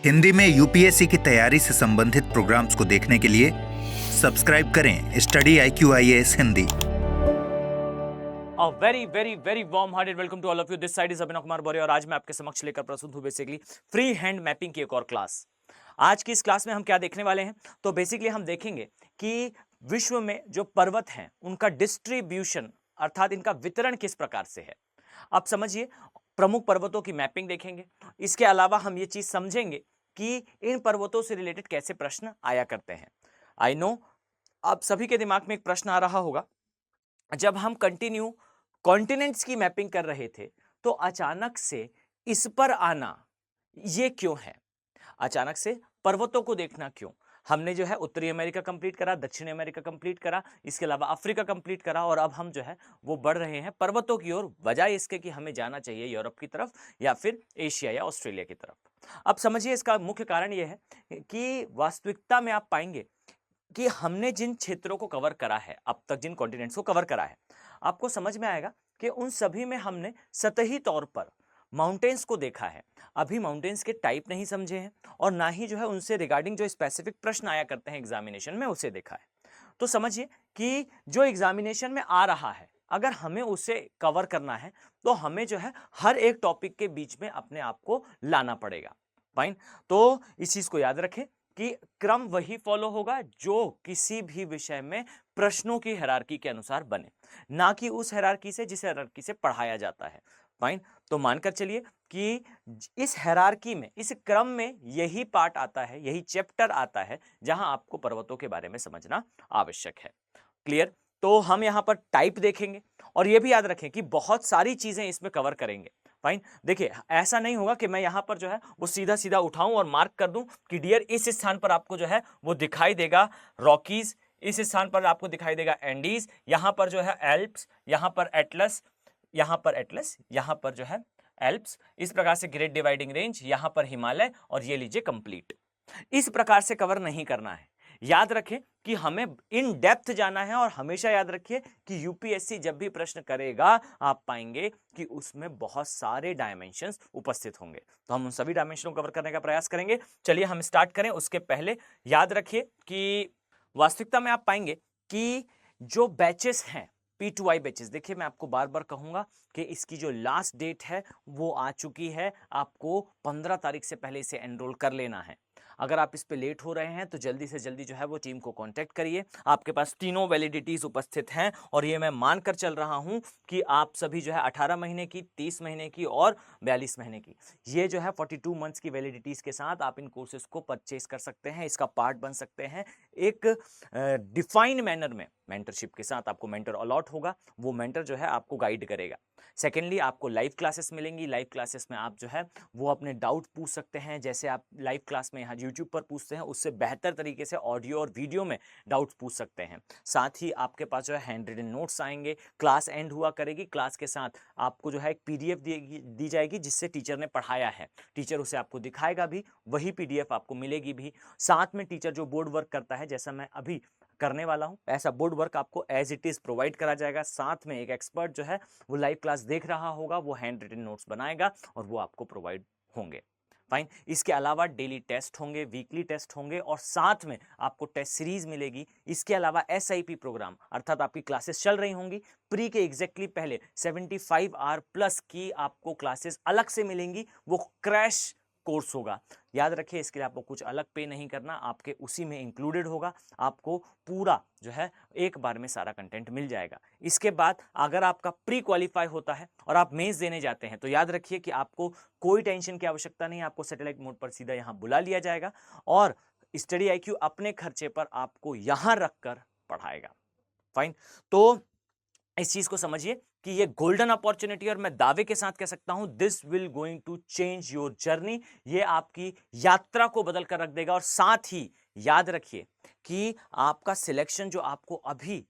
हिंदी में यूपीएससी की तैयारी से संबंधित प्रोग्राम्स को देखने के लिए सब्सक्राइब करें study IQ IAS Hindi. A very, very, very warm hearted welcome to all of you. This side is Abhinav Kumar बौरे और आज मैं आपके समक्ष लेकर प्रस्तुत हूँ बेसिकली फ्री हैंड मैपिंग की एक और क्लास। आज की इस क्लास में हम क्या देखने वाले हैं, तो बेसिकली हम देखेंगे कि विश्व में जो पर्वत हैं उनका डिस्ट्रीब्यूशन अर्थात इनका वितरण किस प्रकार से है। आप समझिए, प्रमुख पर्वतों की मैपिंग देखेंगे। इसके अलावा हम ये चीज समझेंगे कि इन पर्वतों से रिलेटेड कैसे प्रश्न आया करते हैं। आई नो आप सभी के दिमाग में एक प्रश्न आ रहा होगा, जब हम कंटिन्यू कॉन्टिनेंट्स की मैपिंग कर रहे थे तो अचानक से इस पर आना ये क्यों है, अचानक से पर्वतों को देखना क्यों। हमने जो है उत्तरी अमेरिका कंप्लीट करा, दक्षिणी अमेरिका कंप्लीट करा, इसके अलावा अफ्रीका कंप्लीट करा और अब हम जो है वो बढ़ रहे हैं पर्वतों की ओर, बजाय इसके कि हमें जाना चाहिए यूरोप की तरफ या फिर एशिया या ऑस्ट्रेलिया की तरफ। अब समझिए, इसका मुख्य कारण यह है कि वास्तविकता में आप पाएंगे कि हमने जिन क्षेत्रों को कवर करा है, अब तक जिन कॉन्टिनेंट्स को कवर करा है, आपको समझ में आएगा कि उन सभी में हमने सतही तौर पर माउंटेन्स को देखा है। अभी माउंटेन्स के टाइप नहीं समझे हैं और ना ही जो है उनसे रिगार्डिंग जो स्पेसिफिक प्रश्न आया करते हैं एग्जामिनेशन में उसे देखा है। तो समझिए कि जो एग्जामिनेशन में आ रहा है, अगर हमें उसे कवर करना है तो हमें जो है हर एक टॉपिक के बीच में अपने आप को लाना पड़ेगा। फाइन, तो इस चीज को याद रखें कि क्रम वही फॉलो होगा जो किसी भी विषय में प्रश्नों की हायरार्की के अनुसार बने, ना कि उस हायरार्की से जिस हायरार्की से पढ़ाया जाता है। फाइन, तो मानकर चलिए कि इस हायरार्की में, इस क्रम में यही पार्ट आता है, यही चैप्टर आता है जहां आपको पर्वतों के बारे में समझना आवश्यक है। क्लियर? तो हम यहां पर टाइप देखेंगे और यह भी याद रखें कि बहुत सारी चीजें इसमें कवर करेंगे। फाइन, देखिए ऐसा नहीं होगा कि मैं यहां पर जो है वो सीधा सीधा उठाऊं और मार्क कर दूं कि डियर इस स्थान पर आपको जो है वो दिखाई देगा रॉकीज, इस स्थान पर आपको दिखाई देगा एंडीज, यहां पर जो है एल्प्स, यहां पर एटलस, यहां पर एटलस, यहां पर जो है एल्प्स, इस प्रकार से ग्रेट डिवाइडिंग रेंज, यहां पर हिमालय और ये लीजिए कंप्लीट। इस प्रकार से कवर नहीं करना है। याद रखें कि हमें इन डेप्थ जाना है और हमेशा याद रखिए कि यूपीएससी जब भी प्रश्न करेगा आप पाएंगे कि उसमें बहुत सारे डायमेंशंस उपस्थित होंगे, तो हम उन सभी डायमेंशनों को कवर करने का प्रयास करेंगे। चलिए हम स्टार्ट करें। उसके पहले याद रखिए कि वास्तविकता में आप पाएंगे कि जो बैचेस हैं P2I बैचेस, देखिए मैं आपको बार बार कहूंगा कि इसकी जो लास्ट डेट है वो आ चुकी है, आपको 15 तारीख से पहले इसे एनरोल कर लेना है। अगर आप इस पे लेट हो रहे हैं तो जल्दी से जल्दी जो है वो टीम को कांटेक्ट करिए। आपके पास तीनों वैलिडिटीज उपस्थित हैं और ये मैं मानकर चल रहा हूं कि आप सभी जो है 18 महीने की, 30 महीने की और 42 महीने की, ये जो है 42 मंथ्स की वैलिडिटीज के साथ आप इन कोर्सेज को परचेज कर सकते हैं, इसका पार्ट बन सकते हैं। एक डिफाइंड मैनर में मेंटरशिप के साथ आपको मेंटर अलॉट होगा, वो मेंटर जो है आपको गाइड करेगा। सेकेंडली, आपको लाइव क्लासेस मिलेंगी। लाइव क्लासेस में आप जो है वो अपने डाउट पूछ सकते हैं, जैसे आप लाइव क्लास में यहाँ यूट्यूब पर पूछते हैं उससे बेहतर तरीके से ऑडियो और वीडियो में डाउट्स पूछ सकते हैं। साथ ही आपके पास जो है हैंड रिटन नोट्स आएंगे। क्लास एंड हुआ करेगी, क्लास के साथ आपको जो है एक PDF दी जाएगी जिससे टीचर ने पढ़ाया है, टीचर उसे आपको दिखाएगा भी, वही PDF आपको मिलेगी भी। साथ में टीचर जो बोर्ड वर्क करता है, जैसा मैं अभी करने वाला हूं, ऐसा बोर्ड वर्क आपको एज इट इज प्रोवाइड करा जाएगा। साथ में एक एक्सपर्ट जो है वो लाइव क्लास देख रहा होगा, वो हैंड रिटन नोट्स बनाएगा और वो आपको प्रोवाइड होंगे। फाइन, इसके अलावा डेली टेस्ट होंगे, वीकली टेस्ट होंगे और साथ में आपको टेस्ट सीरीज मिलेगी। इसके अलावा SIP प्रोग्राम अर्थात आपकी क्लासेस चल रही होंगी, प्री के एग्जैक्टली पहले 75 आवर प्लस की आपको क्लासेस अलग से मिलेंगी, वो क्रैश कोर्स होगा। याद रखिए, इसके लिए आपको कुछ अलग पे नहीं करना, आपके उसी में इंक्लूडेड होगा, आपको पूरा जो है एक बार में सारा कंटेंट मिल जाएगा। इसके बाद अगर आपका प्री क्वालिफाई होता है और आप मेंस देने जाते हैं तो याद रखिए कि आपको कोई टेंशन की आवश्यकता नहीं है, आपको सैटेलाइट मोड पर सीधा यहां बुला लिया जाएगा और स्टडी IQ अपने खर्चे पर आपको यहां रखकर पढ़ाएगा। फाइन, तो इस चीज को समझिए कि ये गोल्डन अपॉर्चुनिटी, और मैं दावे के साथ कह सकता हूं this will going to change your journey, ये आपकी यात्रा को बदल कर रख देगा। और साथ ही याद रखिए कि आपका सिलेक्शन जो आपको अभी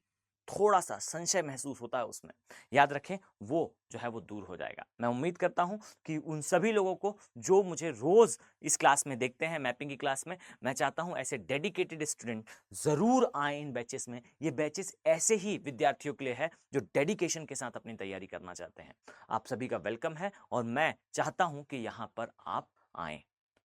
थोड़ा सा संशय महसूस होता है उसमें, याद रखें वो जो है वो दूर हो जाएगा। मैं उम्मीद करता हूं कि उन सभी लोगों को जो मुझे रोज इस क्लास में देखते हैं, मैपिंग की क्लास में, मैं चाहता हूं ऐसे डेडिकेटेड स्टूडेंट जरूर आए इन बैचेस में। ये बैचेस ऐसे ही विद्यार्थियों के लिए है जो डेडिकेशन के साथ अपनी तैयारी करना चाहते हैं। आप सभी का वेलकम है और मैं चाहता हूं कि यहां पर आप आए।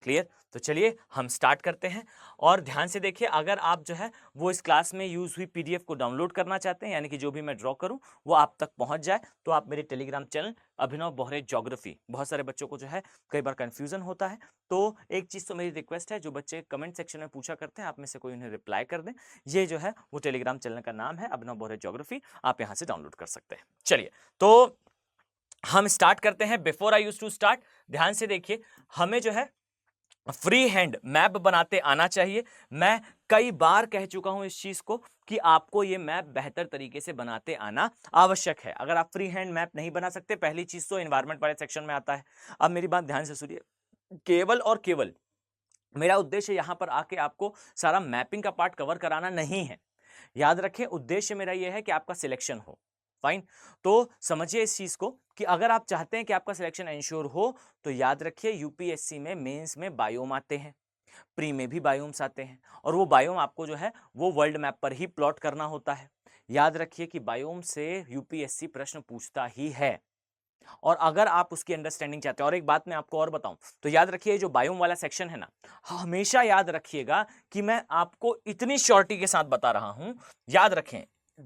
क्लियर? तो चलिए हम स्टार्ट करते हैं और ध्यान से देखिए, अगर आप जो है वो इस क्लास में यूज हुई पीडीएफ को डाउनलोड करना चाहते हैं, यानी कि जो भी मैं ड्रॉ करूं वो आप तक पहुंच जाए, तो आप मेरे टेलीग्राम चैनल अभिनव बोहरे ज्योग्राफी, बहुत सारे बच्चों को जो है कई बार कंफ्यूजन होता है, तो एक चीज तो मेरी रिक्वेस्ट है, जो बच्चे कमेंट सेक्शन में पूछा करते हैं आप में से कोई उन्हें रिप्लाई कर दें। ये जो है वो टेलीग्राम चैनल का नाम है अभिनव बोहरे ज्योग्राफी, आप यहाँ से डाउनलोड कर सकते हैं। चलिए तो हम स्टार्ट करते हैं। Before I use to start, ध्यान से देखिए, हमें जो है फ्री हैंड मैप बनाते आना चाहिए। मैं कई बार कह चुका हूं इस चीज को कि आपको ये मैप बेहतर तरीके से बनाते आना आवश्यक है। अगर आप फ्री हैंड मैप नहीं बना सकते, पहली चीज तो एनवायरनमेंट वाले सेक्शन में आता है। अब मेरी बात ध्यान से सुनिए, केवल और केवल मेरा उद्देश्य यहां पर आके आपको सारा मैपिंग का पार्ट कवर कराना नहीं है। याद रखें, उद्देश्य मेरा यह है कि आपका सिलेक्शन हो। फाइन, तो समझिए इस चीज को कि अगर आप चाहते हैं कि आपका सिलेक्शन इंश्योर हो, तो याद रखिए यूपीएससी में मेंस में बायोम आते हैं, प्री में भी बायोम्स आते हैं, और वो बायोम आपको जो है वो वर्ल्ड मैप पर ही प्लॉट करना होता है। याद रखिए कि बायोम से यूपीएससी प्रश्न पूछता ही है, और अगर आप उसकी अंडरस्टैंडिंग चाहते हैं, और एक बात मैं आपको और बताऊं, तो याद रखिए जो बायोम वाला सेक्शन है ना, हमेशा याद रखिएगा कि मैं आपको इतनी श्योरिटी के साथ बता रहा हूं, याद रखें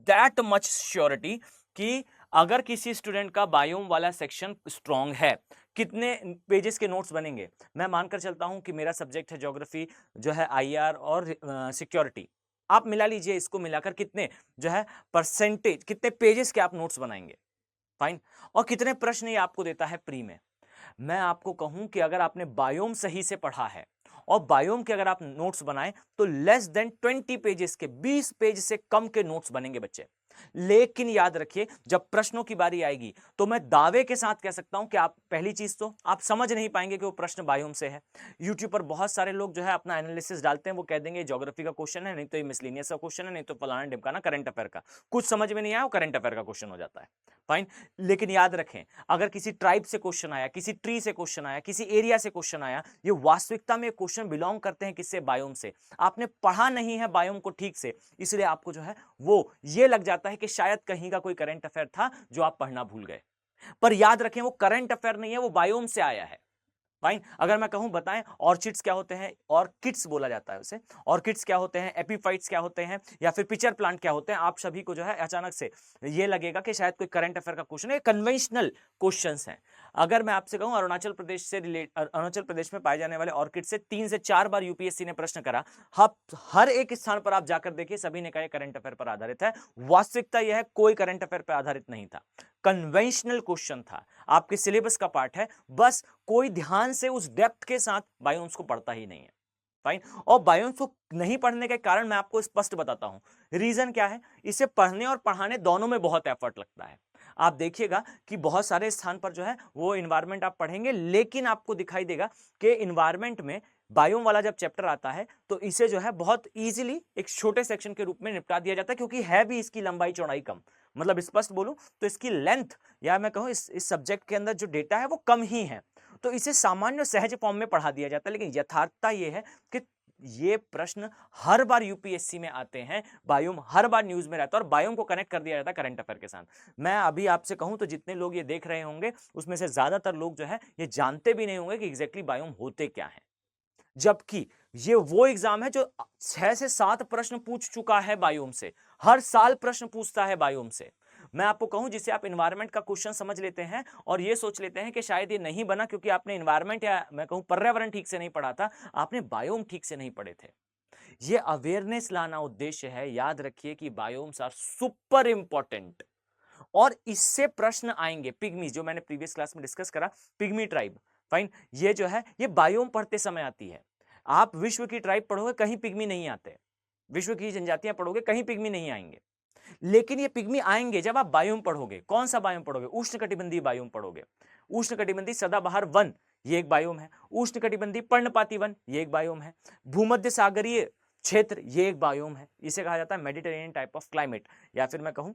दैट मच श्योरिटी, कि अगर किसी स्टूडेंट का बायोम वाला सेक्शन स्ट्रांग है, कितने पेजेस के नोट्स बनेंगे। मैं मानकर चलता हूं कि मेरा सब्जेक्ट है ज्योग्राफी, जो है आईआर और सिक्योरिटी, आप मिला लीजिए, इसको मिलाकर कितने जो है परसेंटेज, कितने पेजेस के आप नोट्स बनाएंगे। फाइन, और कितने प्रश्न ये आपको देता है प्री में। मैं आपको कहूं कि अगर आपने बायोम सही से पढ़ा है और बायोम के अगर आप नोट्स बनाएं, तो लेस देन 20 पेजेस के, 20 पेज से कम के नोट्स बनेंगे बच्चे। लेकिन याद रखिए, जब प्रश्नों की बारी आएगी तो मैं दावे के साथ कह सकता हूं कि आप, पहली चीज तो आप समझ नहीं पाएंगे कि वो प्रश्न बायोम से है। यूट्यूब पर बहुत सारे लोग जो है अपना एनालिसिस डालते हैं, वो कह देंगे ज्योग्राफी का क्वेश्चन है, नहीं तो ये मिसलेनियस का क्वेश्चन है, नहीं तो फलाना ढिमकाना करंट अफेयर का, कुछ समझ में नहीं आया वो करंट अफेयर का क्वेश्चन हो जाता है। फाइन, लेकिन याद रखें, अगर किसी ट्राइब से क्वेश्चन आया, किसी ट्री से क्वेश्चन आया, किसी एरिया से क्वेश्चन आया, ये वास्तविकता में क्वेश्चन बिलोंग करते हैं किससे, बायोम से। आपने पढ़ा नहीं है बायोम को ठीक से, इसलिए आपको जो है वो ये लग जाता है कि शायद कहीं का कोई करंट अफेयर था जो आप पढ़ना भूल गए। पर याद रखें, वो करंट अफेयर नहीं है, वो बायोम से आया है। फाइन, अगर मैं कहूं बताएं ऑर्चिड्स क्या होते हैं, ऑर्किड्स बोला जाता है उसे, ऑर्किड्स क्या होते हैं, एपीफाइट्स क्या होते हैं, या फिर पिचर प्लांट क्या होते हैं, आप सभी को जो है अचानक से ये लगेगा कि शायद कोई करंट अफेयर का क्वेश्चन है, कन्वेंशनल क्वेश्चंस हैं। अगर मैं आपसे कहूं अरुणाचल प्रदेश से अरुणाचल प्रदेश में पाए जाने वाले ऑर्किड से 3 से 4 बार यूपीएससी ने प्रश्न करा, हर एक स्थान पर आप जाकर देखिए, सभी ने कहा करंट अफेयर पर आधारित है। वास्तविकता यह है कोई करंट अफेयर पर आधारित नहीं था, कन्वेंशनल क्वेश्चन था, आपके सिलेबस का पार्ट है, बस कोई ध्यान से उस डेप्थ के साथ बायोम्स को पढ़ता ही नहीं है। फाइन, और बायोम्स को नहीं पढ़ने के कारण मैं आपको स्पष्ट बताता हूं, रीजन क्या है। इसे पढ़ने और पढ़ाने दोनों में बहुत एफर्ट लगता है। आप देखिएगा कि बहुत सारे स्थान पर जो है वो इन्वायरमेंट आप पढ़ेंगे, लेकिन आपको दिखाई देगा कि इन्वायरमेंट में बायोम वाला जब चैप्टर आता है तो इसे जो है बहुत इजीली एक छोटे सेक्शन के रूप में निपटा दिया जाता है, क्योंकि है भी इसकी लंबाई चौड़ाई कम, मतलब स्पष्ट बोलूं तो इसकी लेंथ, या मैं कहूं इस सब्जेक्ट के अंदर जो डेटा है वो कम ही है, तो इसे सामान्य सहज फॉर्म में पढ़ा दिया जाता है। लेकिन यथार्थता यह है कि ये प्रश्न हर बार यूपीएससी में आते हैं, बायोम हर बार न्यूज में रहता है, और बायोम को कनेक्ट कर दिया जाता है करंट अफेयर के साथ। मैं अभी आपसे कहूं तो जितने लोग ये देख रहे होंगे उसमें से ज्यादातर लोग जो है ये जानते भी नहीं होंगे कि एग्जैक्टली बायोम होते क्या है, जबकि ये वो एग्जाम है जो 6 से 7 प्रश्न पूछ चुका है बायोम से, हर साल प्रश्न पूछता है बायोम से। मैं आपको कहूं, जिसे आप एनवायरनमेंट का क्वेश्चन समझ लेते हैं और ये सोच लेते हैं कि शायद ये नहीं बना क्योंकि आपने एनवायरनमेंट या मैं कहूं पर्यावरण ठीक से नहीं पढ़ा था, आपने बायोम ठीक से नहीं पढ़े थे। ये अवेयरनेस लाना उद्देश्य है। याद रखिए कि बायोम्स आर सुपर इंपॉर्टेंट, और इससे प्रश्न आएंगे। पिग्मी, जो मैंने प्रीवियस क्लास में डिस्कस करा, पिग्मी ट्राइब, फाइन, ये जो है ये बायोम पढ़ते समय आती है। आप विश्व की ट्राइब पढ़ोगे, कहीं पिग्मी नहीं आते, विश्व की जनजातियां पढ़ोगे, कहीं पिग्मी नहीं आएंगे, लेकिन ये पिग्मी आएंगे जब आप बायोम पढ़ोगे। कौन सा बायोम पढ़ोगे? उष्णकटिबंधीय बायोम पढ़ोगे। उष्णकटिबंधीय सदाबहार वन, ये एक बायोम है। उष्णकटिबंधीय पर्णपाती वन, ये एक बायोम है। भूमध्य सागरीय क्षेत्र, ये एक बायोम है। इसे कहा जाता है मेडिटेरेनियन टाइप ऑफ क्लाइमेट, या फिर मैं कहूं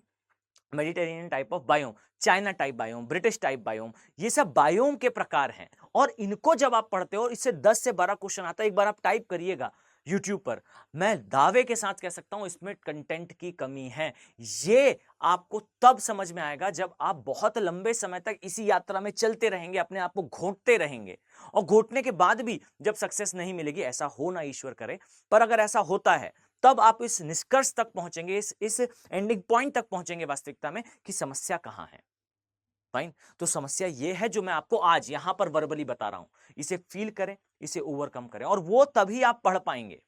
Mediterranean type of biome, China type biome, British type biome, ये सब बायोम के प्रकार हैं। और इनको जब आप पढ़ते हो, इससे 10 से 12 क्वेश्चन आता है। एक बार आप टाइप करिएगा, YouTube पर, मैं दावे के साथ कह सकता हूं इसमें कंटेंट की कमी है। ये आपको तब समझ में आएगा जब आप बहुत लंबे समय तक इसी यात्रा में चलते रहेंगे, अपने आप को घोटते रहेंगे, और घोटने के बाद भी जब सक्सेस नहीं मिलेगी, ऐसा हो ना ईश्वर करे, पर अगर ऐसा होता है तब आप इस निष्कर्ष तक पहुंचेंगे, इस एंडिंग पॉइंट तक पहुंचेंगे वास्तविकता में कि समस्या कहां है। फाइन, तो समस्या ये है जो मैं आपको आज यहां पर वर्बली बता रहा हूं, इसे फील करें, इसे ओवरकम करें, और वो तभी आप पढ़ पाएंगे।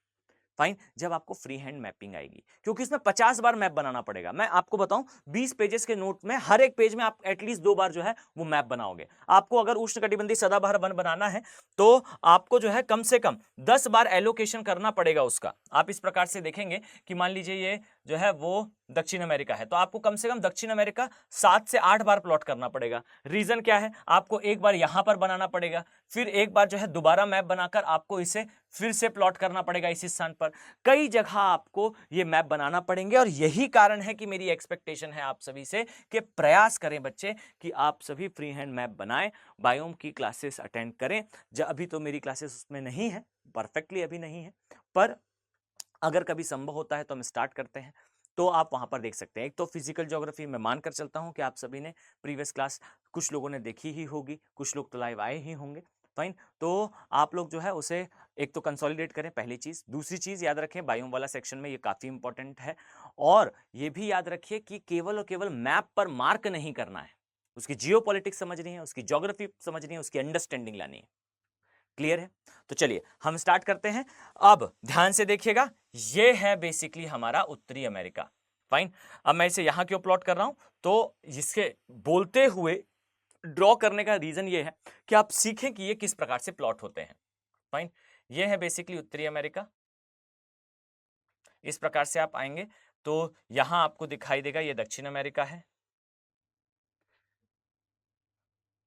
फाइन, जब आपको फ्री हैंड मैपिंग आएगी, क्योंकि इसमें 50 बार मैप बनाना पड़ेगा। मैं आपको बताऊं, 20 पेजेस के नोट में हर एक पेज में आप एटलीस्ट 2 बार जो है वो मैप बनाओगे। आपको अगर उष्णकटिबंधीय सदाबहार वन बनाना है तो आपको जो है कम से कम 10 बार एलोकेशन करना पड़ेगा उसका। आप इस प्रकार से देखेंगे कि मान लीजिए ये जो है वो दक्षिण अमेरिका है, तो आपको कम से कम दक्षिण अमेरिका 7 से 8 बार प्लॉट करना पड़ेगा। रीजन क्या है, आपको एक बार यहां पर बनाना पड़ेगा, फिर एक बार जो है दोबारा मैप बनाकर आपको इसे फिर से प्लॉट करना पड़ेगा इसी स्थान पर। कई जगह आपको ये मैप बनाना पड़ेंगे, और यही कारण है कि मेरी एक्सपेक्टेशन है आप सभी से कि प्रयास करें बच्चे कि आप सभी फ्री हैंड मैप बनाएं, बायोम की क्लासेस अटेंड करें। अभी तो मेरी क्लासेस उसमें नहीं है, परफेक्टली अभी नहीं है, पर अगर कभी संभव होता है तो हम स्टार्ट करते हैं, तो आप वहां पर देख सकते हैं। एक तो फिजिकल ज्योग्राफी मैं मानकर चलता हूं कि आप सभी ने प्रीवियस क्लास कुछ लोगों ने देखी ही होगी, कुछ लोग तो लाइव आए ही होंगे। फाइन, तो आप लोग जो है उसे एक तो कंसोलिडेट करें, पहली चीज। दूसरी चीज याद रखें, बायोम वाला सेक्शन में ये काफी इंपॉर्टेंट है, और ये भी याद रखिए कि केवल और केवल मैप पर मार्क नहीं करना है, उसकी जियोपॉलिटिक्स समझनी है, उसकी ज्योग्राफी समझनी है, उसकी अंडरस्टैंडिंग लानी है। क्लियर है? तो चलिए हम स्टार्ट करते हैं। अब ध्यान से देखिएगा, ये है बेसिकली हमारा उत्तरी अमेरिका। फाइन, अब मैं इसे यहां क्यों प्लॉट कर रहा हूं, तो इसके बोलते हुए ड्रॉ करने का रीजन ये है कि आप सीखें कि ये किस प्रकार से प्लॉट होते हैं। फाइन, ये है बेसिकली उत्तरी अमेरिका। इस प्रकार से आप आएंगे तो यहां आपको दिखाई देगा ये दक्षिण अमेरिका है।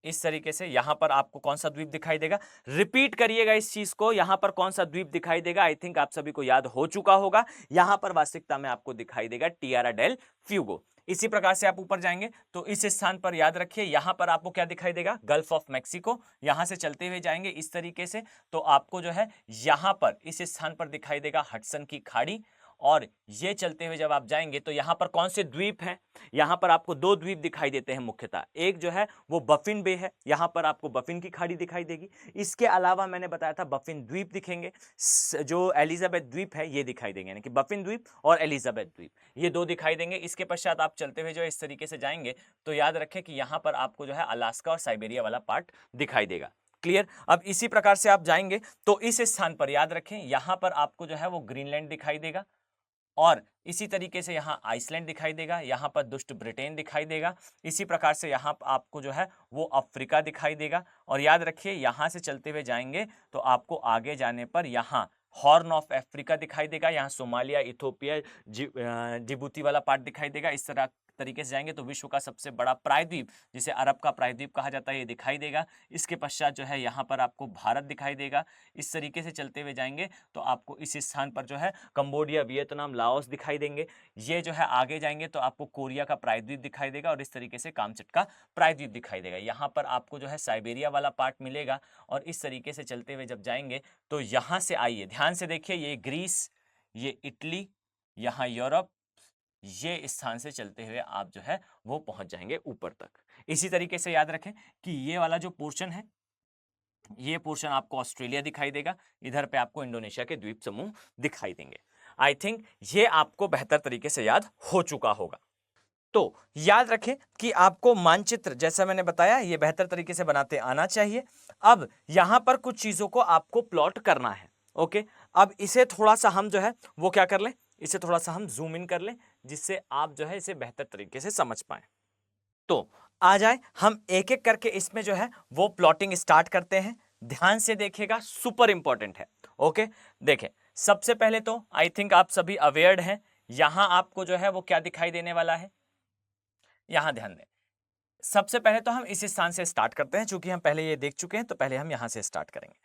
इस तरीके से यहां पर आपको कौन सा द्वीप दिखाई देगा, रिपीट करिएगा इस चीज को, यहां पर कौन सा द्वीप दिखाई देगा, आई थिंक आप सभी को याद हो चुका होगा। यहां पर वास्तविकता में आपको दिखाई देगा टियारा डेल फ्यूगो। इसी प्रकार से आप ऊपर जाएंगे तो इस स्थान पर याद रखिए, यहां पर आपको क्या दिखाई देगा, गल्फ ऑफ मैक्सिको। यहां से चलते हुए जाएंगे इस तरीके से तो आपको जो है यहां पर इस स्थान पर दिखाई देगा हडसन की खाड़ी। और ये चलते हुए जब आप जाएंगे तो यहां पर कौन से द्वीप हैं, यहां पर आपको 2 द्वीप दिखाई देते हैं मुख्यतः। एक जो है वो बफिन बे है, यहां पर आपको बफिन की खाड़ी दिखाई देगी। इसके अलावा मैंने बताया था बफिन द्वीप दिखेंगे, जो एलिजाबेथ द्वीप है ये दिखाई देंगे, यानी कि बफिन द्वीप और एलिजाबेथ द्वीप, ये 2 दिखाई देंगे। इसके पश्चात आप चलते हुए जो इस तरीके से जाएंगे तो याद रखें कि यहां पर आपको जो है अलास्का और साइबेरिया वाला पार्ट दिखाई देगा। क्लियर? अब इसी प्रकार से आप जाएंगे तो इस स्थान पर याद रखें, यहां पर आपको जो है वो ग्रीनलैंड दिखाई देगा, और इसी तरीके से यहाँ आइसलैंड दिखाई देगा, यहाँ पर दुष्ट ब्रिटेन दिखाई देगा। इसी प्रकार से यहाँ आपको जो है वो अफ्रीका दिखाई देगा। और याद रखिए यहाँ से चलते हुए जाएंगे तो आपको आगे जाने पर यहाँ हॉर्न ऑफ अफ्रीका दिखाई देगा, यहाँ सोमालिया, इथोपिया, जिबूती वाला पार्ट दिखाई देगा। इस तरह तरीके से जाएंगे तो विश्व का सबसे बड़ा प्रायद्वीप, जिसे अरब का प्रायद्वीप कहा जाता है, ये दिखाई देगा। इसके पश्चात जो है यहाँ पर आपको भारत दिखाई देगा। इस तरीके से चलते हुए जाएंगे तो आपको इस स्थान पर जो है कंबोडिया, वियतनाम, लाओस दिखाई देंगे। ये जो है आगे जाएंगे तो आपको कोरिया का प्रायद्वीप दिखाई देगा, और इस तरीके से कामचट का प्रायद्वीप दिखाई देगा। यहाँ पर आपको जो है साइबेरिया वाला पार्ट मिलेगा। और इस तरीके से चलते हुए जब जाएंगे तो यहाँ से आइए, ध्यान से देखिए, ये ग्रीस, ये इटली, यहाँ यूरोप, ये स्थान से चलते हुए आप जो है वो पहुंच जाएंगे ऊपर तक। इसी तरीके से याद रखें कि ये वाला जो पोर्शन है, ये पोर्शन आपको ऑस्ट्रेलिया दिखाई देगा, इधर पे आपको इंडोनेशिया के द्वीप समूह दिखाई देंगे। आई थिंक ये आपको बेहतर तरीके से याद हो चुका होगा। तो याद रखें कि आपको मानचित्र, जैसा मैंने बताया, ये बेहतर तरीके से बनाते आना चाहिए। अब यहां पर कुछ चीजों को आपको प्लॉट करना है। ओके, अब इसे थोड़ा सा हम जो है वो क्या कर लें, इसे थोड़ा सा हम जूम इन कर लें, जिससे आप जो है इसे बेहतर तरीके से समझ पाए। तो आ जाए हम एक एक करके इसमें जो है वो प्लॉटिंग स्टार्ट करते हैं। ध्यान से देखिएगा, सुपर इंपॉर्टेंट है। ओके, देखें, सबसे पहले तो आई थिंक आप सभी अवेयर्ड हैं, यहां आपको जो है वो क्या दिखाई देने वाला है, यहां ध्यान दें। सबसे पहले तो हम इस स्थान से स्टार्ट करते हैं, चूंकि हम पहले ये देख चुके हैं तो पहले हम यहां से स्टार्ट करेंगे।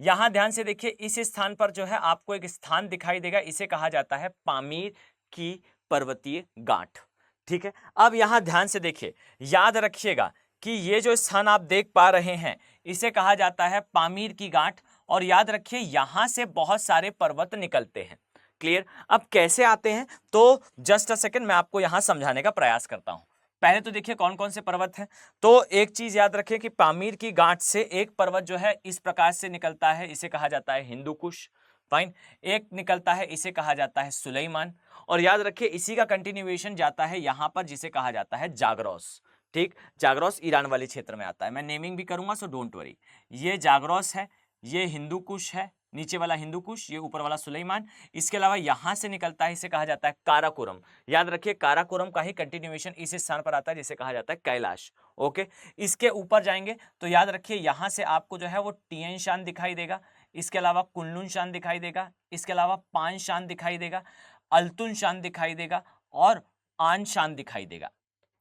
यहां ध्यान से देखिए, इस स्थान पर जो है आपको एक स्थान दिखाई देगा, इसे कहा जाता है पामीर की पर्वतीय गांठ। ठीक है, अब यहां ध्यान से देखिए, याद रखिएगा कि ये जो स्थान आप देख पा रहे हैं इसे कहा जाता है पामीर की गांठ। और याद रखिए यहां से बहुत सारे पर्वत निकलते हैं। क्लियर? अब कैसे आते हैं तो जस्ट अ सेकंड मैं आपको यहां समझाने का प्रयास करता हूं। पहले तो देखिए कौन कौन से पर्वत हैं। तो एक चीज याद रखिए कि पामीर की गांठ से एक पर्वत जो है इस प्रकार से निकलता है, इसे कहा जाता है हिंदू कुश। फाइन। एक निकलता है, इसे कहा जाता है सुलेमान। और याद रखिए इसी का कंटिन्यूएशन जाता है यहां पर, जिसे कहा जाता है जागरोस। ठीक, जागरोस ईरान वाले क्षेत्र में आता है, मैं नेमिंग भी करूंगा सो डोंट वरी। ये जागरोस है, ये हिंदू कुश है, नीचे वाला हिंदू कुश, ये ऊपर वाला सुलेमान। इसके अलावा यहां से निकलता है, इसे कहा जाता है काराकोरम। याद रखिए काराकोरम का ही कंटिन्यूएशन इस स्थान पर आता है, जिसे कहा जाता है कैलाश। ओके, इसके ऊपर जाएंगे तो याद रखिए यहां से आपको जो है वो टिएन शान दिखाई देगा, इसके अलावा कुनलुन शान दिखाई देगा, इसके अलावा पान शान दिखाई देगा, अल्तुन शान दिखाई देगा और आन शान दिखाई देगा।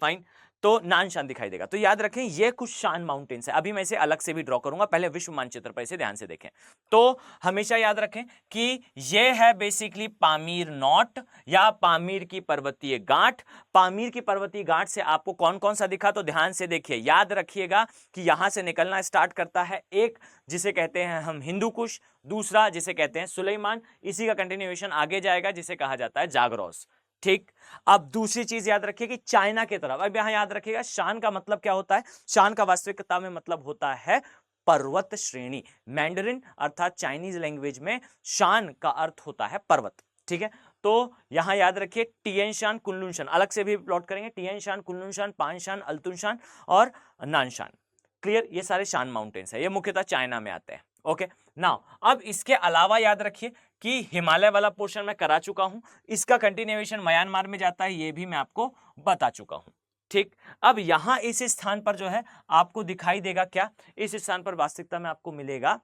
फाइन। तो नान शान दिखाई देगा। तो याद रखें ये कुछ शान माउंटेन्स है। अभी मैं इसे अलग से भी ड्रॉ करूंगा, पहले विश्व मानचित्र पर इसे ध्यान से देखें। तो हमेशा याद रखें कि ये है बेसिकली पामीर नॉट या पामीर की पर्वतीय गांठ। पामीर की पर्वतीय गांठ से आपको कौन कौन सा दिखा, तो ध्यान से देखिए, याद रखिएगा कि यहां से निकलना स्टार्ट करता है एक, जिसे कहते हैं हम हिंदू कुश, दूसरा जिसे कहते हैं सुलेमान, इसी का कंटिन्यूएशन आगे जाएगा जिसे कहा जाता है जागरोस। ठीक। अब दूसरी चीज याद रखिए कि चाइना की तरफ, अब यहां याद रखिएगा शान का मतलब क्या होता है। शान का वास्तविकता में मतलब होता है पर्वत श्रेणी। मैंडरिन अर्थात चाइनीज लैंग्वेज में शान का अर्थ होता है पर्वत। ठीक है, तो यहां याद रखिए टिएन शान, कुनलुन शान, अलग से भी प्लॉट करेंगे, टिएन शान, कुनलुन शान, पान शान, अल्तुन शान और नान शान। क्लियर? ये सारे शान माउंटेन्स है, ये मुख्यतः चाइना में आते हैं। ओके, नाउ अब इसके अलावा याद रखिए कि हिमालय वाला पोर्शन मैं करा चुका हूं, इसका कंटिन्यूएशन म्यांमार में जाता है, ये भी मैं आपको बता चुका हूं। ठीक, अब यहां इस स्थान पर जो है आपको दिखाई देगा क्या, इस स्थान पर वास्तविकता में आपको मिलेगा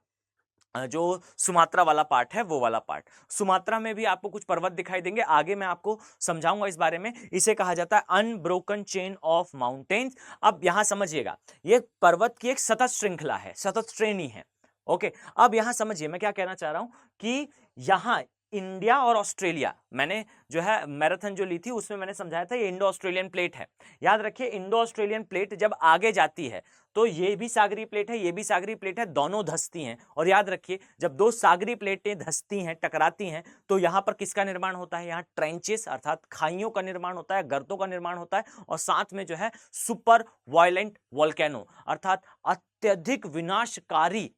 जो सुमात्रा वाला पार्ट है वो वाला पार्ट। सुमात्रा में भी आपको कुछ पर्वत दिखाई देंगे, आगे मैं आपको समझाऊंगा इस बारे में। इसे कहा जाता है अनब्रोकन चेन ऑफ माउंटेन्स। अब यहां समझिएगा ये पर्वत की एक सतत श्रृंखला है, सतत श्रेणी है। ओके, अब यहां समझिए मैं क्या कहना चाह रहा हूं कि यहां इंडिया और ऑस्ट्रेलिया, मैंने जो है मैराथन जो ली थी उसमें मैंने समझाया था ये इंडो ऑस्ट्रेलियन प्लेट है। याद रखिए इंडो ऑस्ट्रेलियन प्लेट जब आगे जाती है तो ये भी सागरी प्लेट है, ये भी सागरी प्लेट है, दोनों धंसती हैं। और याद रखिए जब दो सागरी प्लेटें धंसती हैं, टकराती हैं, तो यहां पर किसका निर्माण होता है, यहाँ ट्रेंचेस अर्थात खाइयों का निर्माण होता है, गर्तों का निर्माण होता है, और साथ में जो है सुपर वायलेंट वोल्केनो अर्थात अत्यधिक विनाशकारी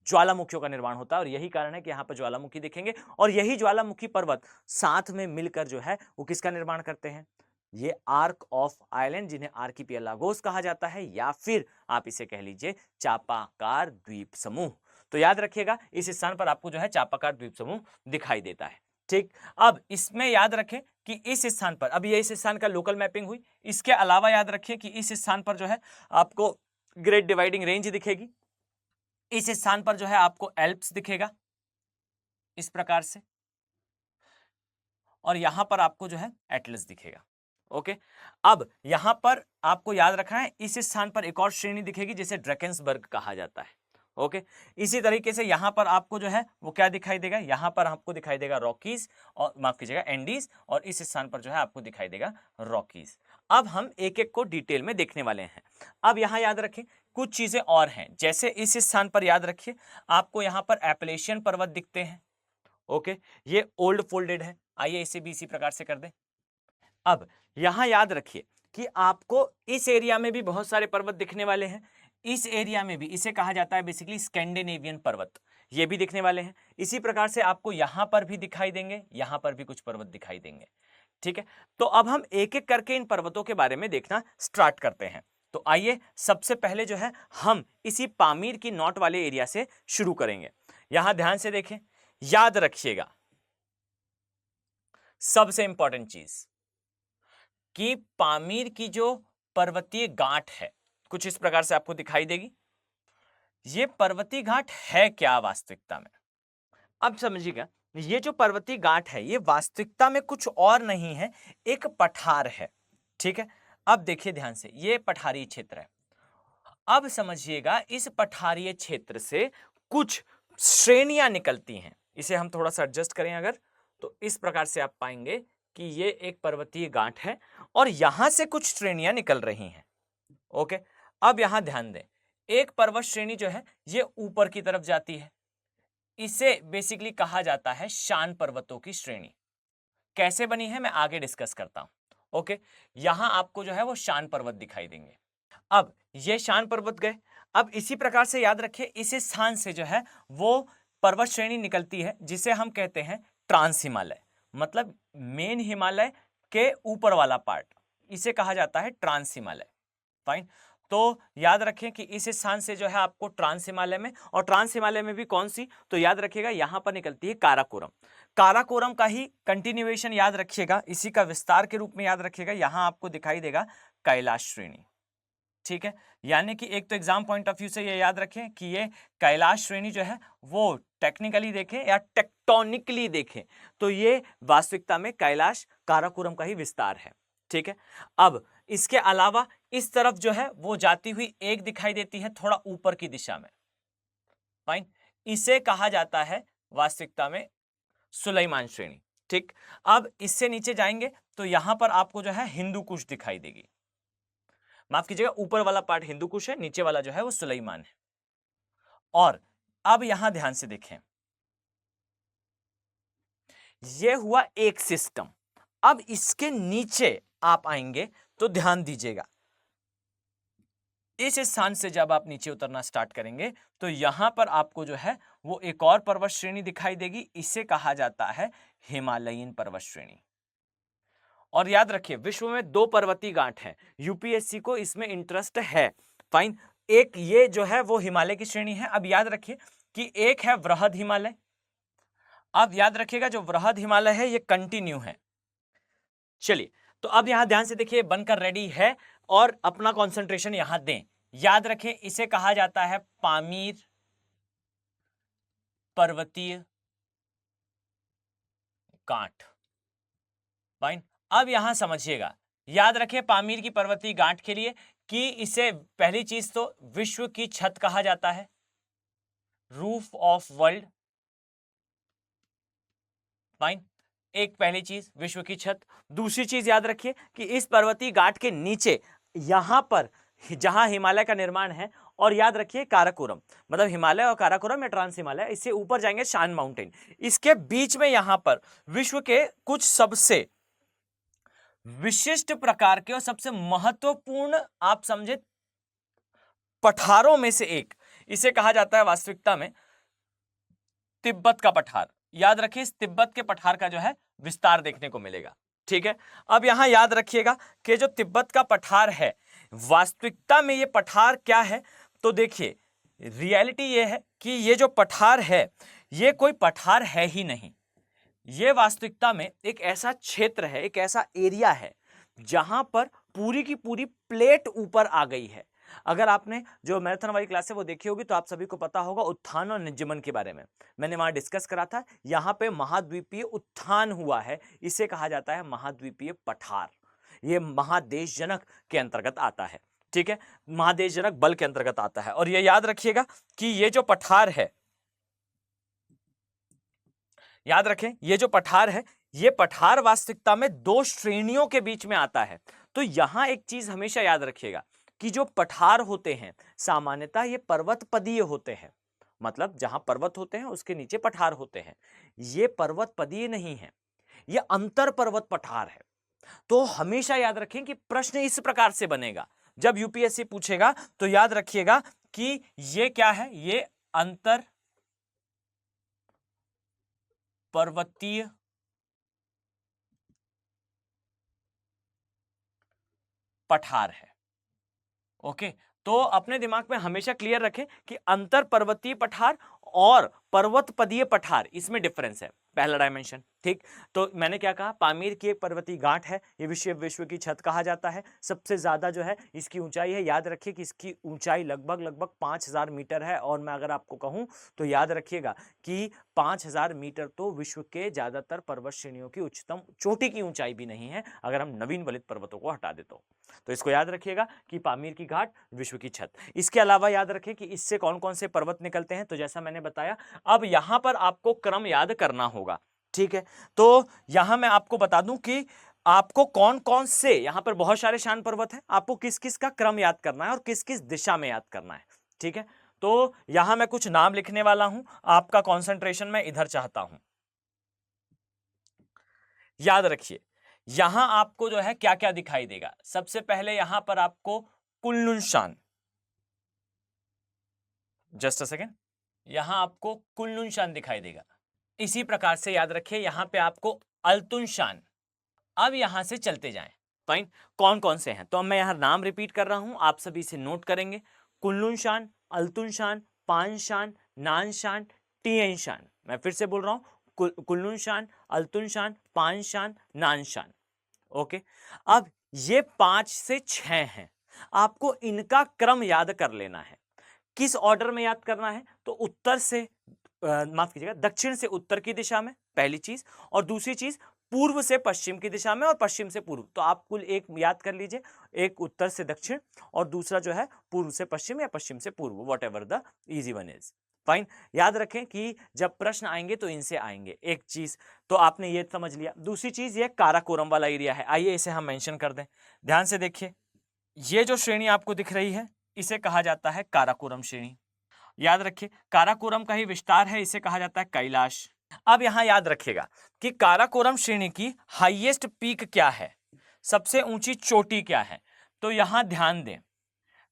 ज्वालामुखियों का निर्माण होता है। और यही कारण है कि यहां पर ज्वालामुखी दिखेंगे, और यही ज्वालामुखी पर्वत साथ में मिलकर जो है वो किसका निर्माण करते हैं, ये आर्क ऑफ आइलैंड, जिन्हें आर्किपिएलागोस कहा जाता है, या फिर आप इसे कह लीजिए चापाकार द्वीप समूह। तो याद रखिएगा इस स्थान पर आपको जो है चापाकार द्वीप समूह दिखाई देता है। ठीक, अब इसमें याद रखें कि इस स्थान पर, अब ये इस स्थान का लोकल मैपिंग हुई, इसके अलावा याद रखिए कि इस स्थान पर जो है आपको ग्रेट डिवाइडिंग रेंज दिखेगी, इस स्थान पर जो है आपको एल्प्स दिखेगा इस प्रकार से, और यहां पर आपको जो है एटलस दिखेगा। ओके, अब यहां पर आपको याद रखना है इस स्थान पर एक और श्रेणी दिखेगी जिसे ड्रैकेंसबर्ग कहा जाता है। ओके, इसी तरीके से यहां पर आपको जो है वो क्या दिखाई देगा, यहां पर आपको दिखाई देगा रॉकीज, और माफ कीजिएगा एंडीज, और इस स्थान पर जो है आपको दिखाई देगा रॉकीज। अब हम एक एक को डिटेल में देखने वाले हैं। अब यहां याद रखें कुछ चीजें और हैं, जैसे इस स्थान पर याद रखिए आपको यहां पर एपलेशियन पर्वत दिखते हैं। ओके, ये ओल्ड फोल्डेड है, आइए इसे भी इसी प्रकार से कर दें। अब यहां याद रखिए कि आपको इस एरिया में भी बहुत सारे पर्वत दिखने वाले हैं, इस एरिया में भी, इसे कहा जाता है बेसिकली स्कैंडिनेवियन पर्वत, ये भी दिखने वाले हैं। इसी प्रकार से आपको यहां पर भी दिखाई देंगे, यहां पर भी कुछ पर्वत दिखाई देंगे। ठीक है, तो अब हम एक एक करके इन पर्वतों के बारे में देखना स्टार्ट करते हैं। तो आइए सबसे पहले जो है हम इसी पामीर की नॉट वाले एरिया से शुरू करेंगे। यहां ध्यान से देखें, याद रखिएगा सबसे इंपॉर्टेंट चीज कि पामीर की जो पर्वतीय गांठ है कुछ इस प्रकार से आपको दिखाई देगी। ये पर्वतीय घाट है क्या वास्तविकता में, अब समझिएगा ये जो पर्वतीय घाट है ये वास्तविकता में कुछ और नहीं है, एक पठार है। ठीक है, अब देखिए ध्यान से, ये पठारी क्षेत्र है। अब समझिएगा इस पठारीय क्षेत्र से कुछ श्रेणियां निकलती हैं, इसे हम थोड़ा सा एडजस्ट करें अगर, तो इस प्रकार से आप पाएंगे कि ये एक पर्वतीय गांठ है और यहां से कुछ श्रेणियां निकल रही हैं। ओके, अब यहां ध्यान दें, एक पर्वत श्रेणी जो है ये ऊपर की तरफ जाती है, इसे बेसिकली कहा जाता है शान पर्वतों की श्रेणी। कैसे बनी है मैं आगे डिस्कस करता हूं। ओके, यहां आपको जो है वो शान पर्वत दिखाई देंगे। अब ये शान पर्वत गए। अब इसी प्रकार से याद रखिए, इस स्थान से जो है वो पर्वत श्रेणी निकलती है जिसे हम कहते हैं ट्रांस हिमालय, मतलब मेन हिमालय के ऊपर वाला पार्ट, इसे कहा जाता है ट्रांस हिमालय। फाइन। तो याद रखें कि इस स्थान से जो है आपको ट्रांस हिमालय में, और ट्रांस हिमालय में भी कौन सी, तो याद रखिएगा यहां पर निकलती है काराकोरम। काराकोरम का ही कंटिन्यूएशन याद रखिएगा, इसी का विस्तार के रूप में याद रखिएगा, यहां आपको दिखाई देगा कैलाश श्रेणी। ठीक है, यानी कि एक तो एग्जाम पॉइंट ऑफ व्यू से ये याद रखें कि ये कैलाश श्रेणी जो है वो टेक्निकली देखें या टेक्टोनिकली देखें तो ये वास्तविकता में कैलाश काराकोरम का ही विस्तार है। ठीक है, अब इसके अलावा इस तरफ जो है वो जाती हुई एक दिखाई देती है थोड़ा ऊपर की दिशा में। फाइन, इसे कहा जाता है वास्तविकता में सुलेमान श्रेणी। ठीक, अब इससे नीचे जाएंगे तो यहां पर आपको जो है हिंदू कुश दिखाई देगी। माफ कीजिएगा, ऊपर वाला पार्ट हिंदू कुश है, नीचे वाला जो है वो सुलेमान है। और अब यहां ध्यान से देखें, यह हुआ एक सिस्टम। अब इसके नीचे आप आएंगे तो ध्यान दीजिएगा, इस स्थान से जब आप नीचे उतरना स्टार्ट करेंगे तो यहां पर आपको जो है वो एक और पर्वत श्रेणी दिखाई देगी, इसे कहा जाता है हिमालयन पर्वत श्रेणी। और याद रखिए विश्व में 2 पर्वतीय गांठ हैं, यूपीएससी को इसमें इंटरेस्ट है। फाइन, एक ये जो है वो हिमालय की श्रेणी है। अब याद रखिए कि एक है वृहद हिमालय। अब याद रखिएगा जो वृहद हिमालय है ये कंटिन्यू है। चलिए, तो अब यहां ध्यान से देखिए, बनकर रेडी है और अपना कंसंट्रेशन यहां दें। याद रखें इसे कहा जाता है पामीर पर्वतीय गांठ। फाइन, अब यहां समझिएगा, याद रखें पामीर की पर्वतीय गांठ के लिए कि इसे पहली चीज तो विश्व की छत कहा जाता है, रूफ ऑफ वर्ल्ड। फाइन, एक पहली चीज विश्व की छत। दूसरी चीज याद रखिए कि इस पर्वतीय गांठ के नीचे यहां पर जहां हिमालय का निर्माण है, और याद रखिए काराकोरम, मतलब हिमालय और काराकोरम या ट्रांस हिमालय, इससे ऊपर जाएंगे शान माउंटेन, इसके बीच में यहां पर विश्व के कुछ सबसे विशिष्ट प्रकार के और सबसे महत्वपूर्ण आप समझे पठारों में से एक, इसे कहा जाता है वास्तविकता में तिब्बत का पठार। याद रखिए इस तिब्बत के पठार का जो है विस्तार देखने को मिलेगा। ठीक है, अब यहां याद रखिएगा कि जो तिब्बत का पठार है वास्तविकता में ये पठार क्या है, तो देखिए रियलिटी ये है कि ये जो पठार है ये कोई पठार है ही नहीं, ये वास्तविकता में एक ऐसा क्षेत्र है, एक ऐसा एरिया है जहां पर पूरी की पूरी प्लेट ऊपर आ गई है। अगर आपने जो मैराथन वाली क्लास है वो देखी होगी तो आप सभी को पता होगा उत्थान और निज्जमन के बारे में, मैंने वहां डिस्कस करा था। यहां पे महाद्वीपीय उत्थान हुआ है, इसे कहा जाता है महाद्वीपीय पठार। ये महादेश जनक के अंतर्गत आता है। ठीक है, महादेश जनक बल के अंतर्गत आता है। और ये याद रखिएगा कि ये जो पठार है, याद रखें ये जो पठार है, ये पठार वास्तविकता में 2 श्रेणियों के बीच में आता है। तो यहां एक चीज हमेशा याद रखिएगा कि जो पठार होते हैं सामान्यतः ये पर्वत पदीय होते हैं, मतलब जहां पर्वत होते हैं उसके नीचे पठार होते हैं। ये पर्वत पदीय नहीं है, ये अंतर पर्वत पठार है। तो हमेशा याद रखें कि प्रश्न इस प्रकार से बनेगा, जब यूपीएससी पूछेगा तो याद रखिएगा कि ये क्या है, ये अंतर पर्वतीय पठार है। ओके, तो अपने दिमाग में हमेशा क्लियर रखें कि अंतर पर्वतीय पठार और पर्वत पदीय पठार, इसमें डिफरेंस है, पहला डायमेंशन। ठीक, तो मैंने क्या कहा, पामीर की एक पर्वतीय गांठ है, ये विश्व की छत कहा जाता है। सबसे ज्यादा जो है इसकी ऊंचाई है, याद रखिए कि इसकी ऊंचाई लगभग 5000 मीटर है। और मैं अगर आपको कहूं तो याद रखिएगा कि 5000 मीटर तो विश्व के ज्यादातर पर्वत श्रेणियों की उच्चतम चोटी की ऊंचाई भी नहीं है, अगर हम नवीन वलित पर्वतों को हटा दे तो इसको याद रखिएगा कि पामीर की घाट विश्व की छत। इसके अलावा याद रखें कि इससे कौन कौन से पर्वत निकलते हैं, तो जैसा मैंने बताया अब यहां पर आपको क्रम याद करना होगा। ठीक है, तो यहां मैं आपको बता दूं कि आपको कौन कौन से, यहां पर बहुत सारे शान पर्वत हैं, आपको किस किस का क्रम याद करना है और किस किस दिशा में याद करना है। ठीक है, तो यहां मैं कुछ नाम लिखने वाला हूं, आपका कंसंट्रेशन मैं इधर चाहता हूं। याद रखिए यहां आपको जो है क्या क्या दिखाई देगा। सबसे पहले यहां पर आपको कुल्लुनशान, जस्ट अ सेकेंड, यहां आपको कुल्लुनशान दिखाई देगा। इसी प्रकार से याद रखिए यहां पे आपको अल्तुनशान। अब यहां से चलते जाएं, फाइन, कौन कौन से हैं तो अब मैं यहां नाम रिपीट कर रहा हूं, आप सभी से नोट करेंगे। कुल्लुनशान, अल्तुनशान, पानशान, नानशान, टियनशान। मैं फिर से बोल रहा हूं, कुल्लुनशान, अल्तुनशान, पानशान, नानशान। ओके, अब ये 5 से 6 हैं, आपको इनका क्रम याद कर लेना है। किस ऑर्डर में याद करना है तो उत्तर से माफ कीजिएगा, दक्षिण से उत्तर की दिशा में, पहली चीज, और दूसरी चीज पूर्व से पश्चिम की दिशा में और पश्चिम से पूर्व। तो आप कुल एक याद कर लीजिए, एक उत्तर से दक्षिण और दूसरा जो है पूर्व से पश्चिम या पश्चिम से पूर्व, what ever the easy one is. Fine, याद रखें कि जब प्रश्न आएंगे तो इनसे आएंगे। एक चीज तो आपने ये समझ लिया। दूसरी चीज ये काराकोरम वाला एरिया है, आइए इसे हम मेंशन कर दें। ध्यान से देखिए, ये जो श्रेणी आपको दिख रही है इसे कहा जाता है काराकोरम श्रेणी। याद रखिए काराकोरम का ही विस्तार है, इसे कहा जाता है कैलाश। अब यहां याद रखिएगा कि काराकोरम श्रेणी की हाईएस्ट पीक क्या है, सबसे ऊंची चोटी क्या है। तो यहां ध्यान दें,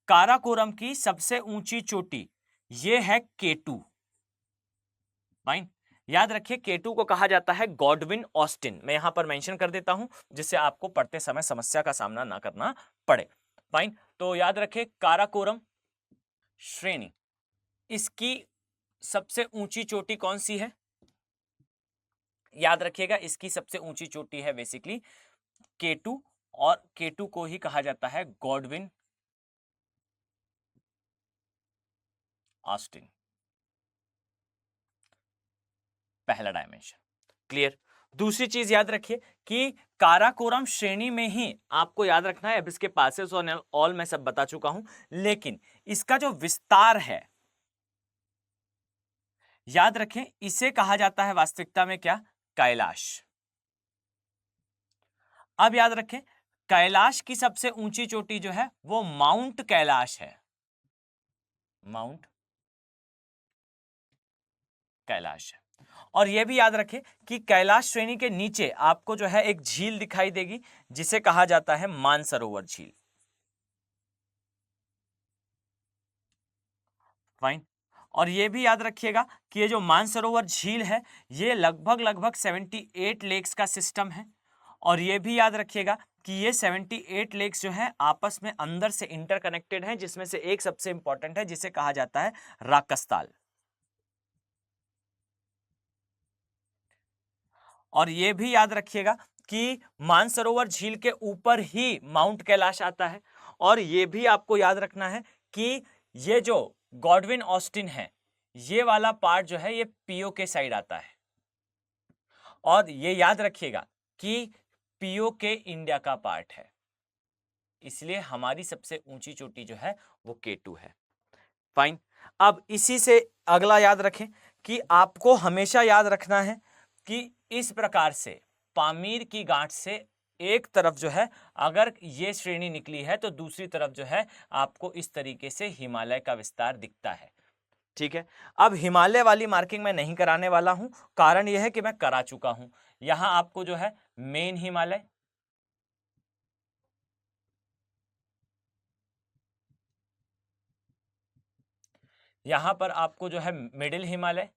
काराकोरम की सबसे ऊंची चोटी ये है केटू। फाइन, याद रखिए केटू को कहा जाता है गॉडविन ऑस्टिन। मैं यहां पर मेंशन कर देता हूं जिससे आपको पढ़ते समय समस्या का सामना ना करना पड़े। फाइन, तो याद रखिए काराकोरम श्रेणी, इसकी सबसे ऊंची चोटी कौन सी है, याद रखिएगा इसकी सबसे ऊंची चोटी है बेसिकली केटू, और केटू को ही कहा जाता है गॉडविन ऑस्टिन, पहला डायमेंशन। क्लियर। दूसरी चीज याद रखिए कि काराकोरम श्रेणी में ही आपको याद रखना है, अब इसके पासेस और ऑल मैं सब बता चुका हूं, लेकिन इसका जो विस्तार है याद रखें इसे कहा जाता है वास्तविकता में क्या, कैलाश। अब याद रखें कैलाश की सबसे ऊंची चोटी जो है वो माउंट कैलाश है, माउंट कैलाश है। और यह भी याद रखें कि कैलाश श्रेणी के नीचे आपको जो है एक झील दिखाई देगी जिसे कहा जाता है मानसरोवर झील। फाइन, और यह भी याद रखिएगा कि ये जो मानसरोवर झील है ये लगभग 78 लेक्स का सिस्टम है। और यह भी याद रखिएगा कि ये 78 लेक्स जो है आपस में अंदर से इंटरकनेक्टेड हैं, जिसमें से एक सबसे इंपॉर्टेंट है जिसे कहा जाता है राकस्ताल। और यह भी याद रखिएगा कि मानसरोवर झील के ऊपर ही माउंट कैलाश आता है। और यह भी आपको याद रखना है कि ये जो गॉडविन ऑस्टिन है ये वाला पार्ट जो है ये पीओ के साइड आता है। और ये याद रखिएगा कि पीओ के इंडिया का पार्ट है, इसलिए हमारी सबसे ऊंची चोटी जो है वो K2 है। फाइन, अब इसी से अगला याद रखें कि आपको हमेशा याद रखना है कि इस प्रकार से पामीर की गांठ से एक तरफ जो है अगर ये श्रेणी निकली है तो दूसरी तरफ जो है आपको इस तरीके से हिमालय का विस्तार दिखता है। ठीक है, अब हिमालय वाली मार्किंग मैं नहीं कराने वाला हूं, कारण यह है कि मैं करा चुका हूं। यहां आपको जो है मेन हिमालय, यहां पर आपको जो है मिडिल हिमालय,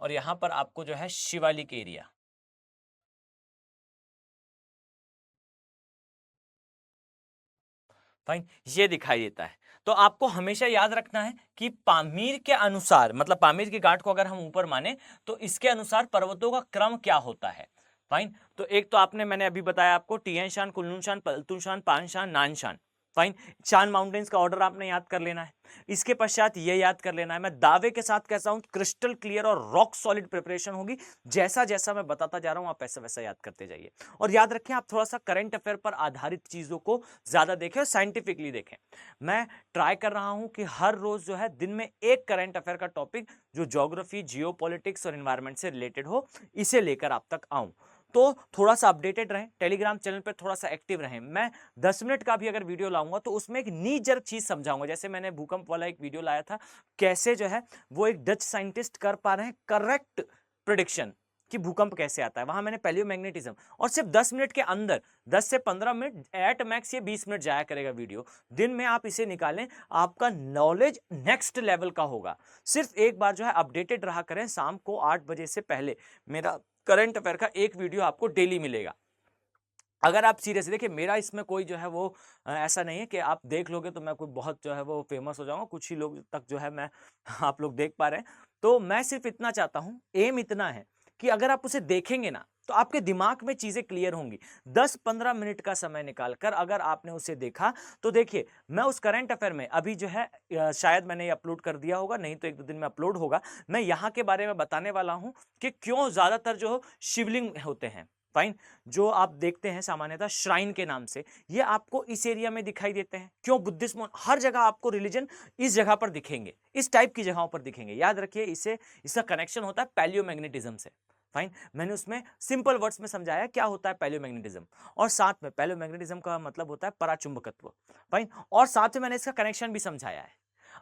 और यहां पर आपको जो है शिवालिक एरिया। फाइन, ये दिखाई देता है। तो आपको हमेशा याद रखना है कि पामीर के अनुसार, मतलब पामीर की गांठ को अगर हम ऊपर माने तो इसके अनुसार पर्वतों का क्रम क्या होता है। फाइन, तो एक तो आपने मैंने अभी बताया आपको टियन शान, कुल्लू शान, पल्तू शान, पान शान, नान शान। फाइन, चांद माउंटेन्स का ऑर्डर आपने याद कर लेना है। इसके पश्चात ये याद कर लेना है, मैं दावे के साथ कहता हूं क्रिस्टल क्लियर और रॉक सॉलिड प्रिपरेशन होगी। जैसा जैसा मैं बताता जा रहा हूं आप वैसा वैसा याद करते जाइए। और याद रखें आप थोड़ा सा करंट अफेयर पर आधारित चीजों को ज्यादा देखें और साइंटिफिकली देखें। मैं ट्राई कर रहा हूं कि हर रोज जो है दिन में एक करंट अफेयर का टॉपिक जो ज्योग्राफी, जियोपॉलिटिक्स और एनवायरमेंट से रिलेटेड हो इसे लेकर आप तक आऊं। तो थोड़ा सा अपडेटेड रहें, टेलीग्राम चैनल पर थोड़ा सा एक्टिव रहें। मैं 10 मिनट का भी अगर वीडियो लाऊंगा तो उसमें एक नी जर्क चीज समझाऊंगा। जैसे मैंने भूकंप वाला एक वीडियो लाया था, कैसे जो है वो एक डच साइंटिस्ट कर पा रहे हैं करेक्ट प्रिडिक्शन कि भूकंप कैसे आता है, वहां मैंने पैलियोमैग्नेटिज्म, और सिर्फ 10 मिनट के अंदर, 10 से 15 मिनट एट मैक्स, ये 20 मिनट जाया करेगा वीडियो। दिन में आप इसे निकालें, आपका नॉलेज नेक्स्ट लेवल का होगा। सिर्फ एक बार जो है अपडेटेड रहा करें, शाम को 8 बजे से पहले मेरा करंट अफेयर का एक वीडियो आपको डेली मिलेगा। अगर आप सीरियस देखिए, मेरा इसमें कोई जो है वो ऐसा नहीं है कि आप देख लोगे तो मैं कोई बहुत जो है वो फेमस हो जाऊंगा, कुछ ही लोग तक जो है मैं आप लोग देख पा रहे हैं। तो मैं सिर्फ इतना चाहता हूं, एम इतना है कि अगर आप उसे देखेंगे ना तो आपके दिमाग में चीजें क्लियर होंगी। 10-15 मिनट का समय निकालकर अगर आपने उसे देखा तो देखिए, मैं उस करंट अफेयर में अभी जो है शायद मैंने ये अपलोड कर दिया होगा, नहीं तो 1-2 दिन में अपलोड होगा। मैं यहाँ के बारे में बताने वाला हूँ कि क्यों ज्यादातर जो शिवलिंग होते हैं, फाइन, जो आप देखते हैं सामान्यतः श्राइन के नाम से, ये आपको इस एरिया में दिखाई देते हैं। क्यों? बुद्धिज्म, हर जगह आपको रिलीजन इस जगह पर दिखेंगे, इस टाइप की जगहों पर दिखेंगे। याद रखिए, इसका कनेक्शन होता है पैलियोमैग्नेटिज्म से। फाइन, मैंने उसमें सिंपल वर्ड्स में समझाया क्या होता है पैलियोमैग्नेटिज्म, और साथ में पैलियोमैग्नेटिज्म का मतलब होता है पराचुंबकत्व। फाइन, और साथ में मैंने इसका कनेक्शन भी समझाया है।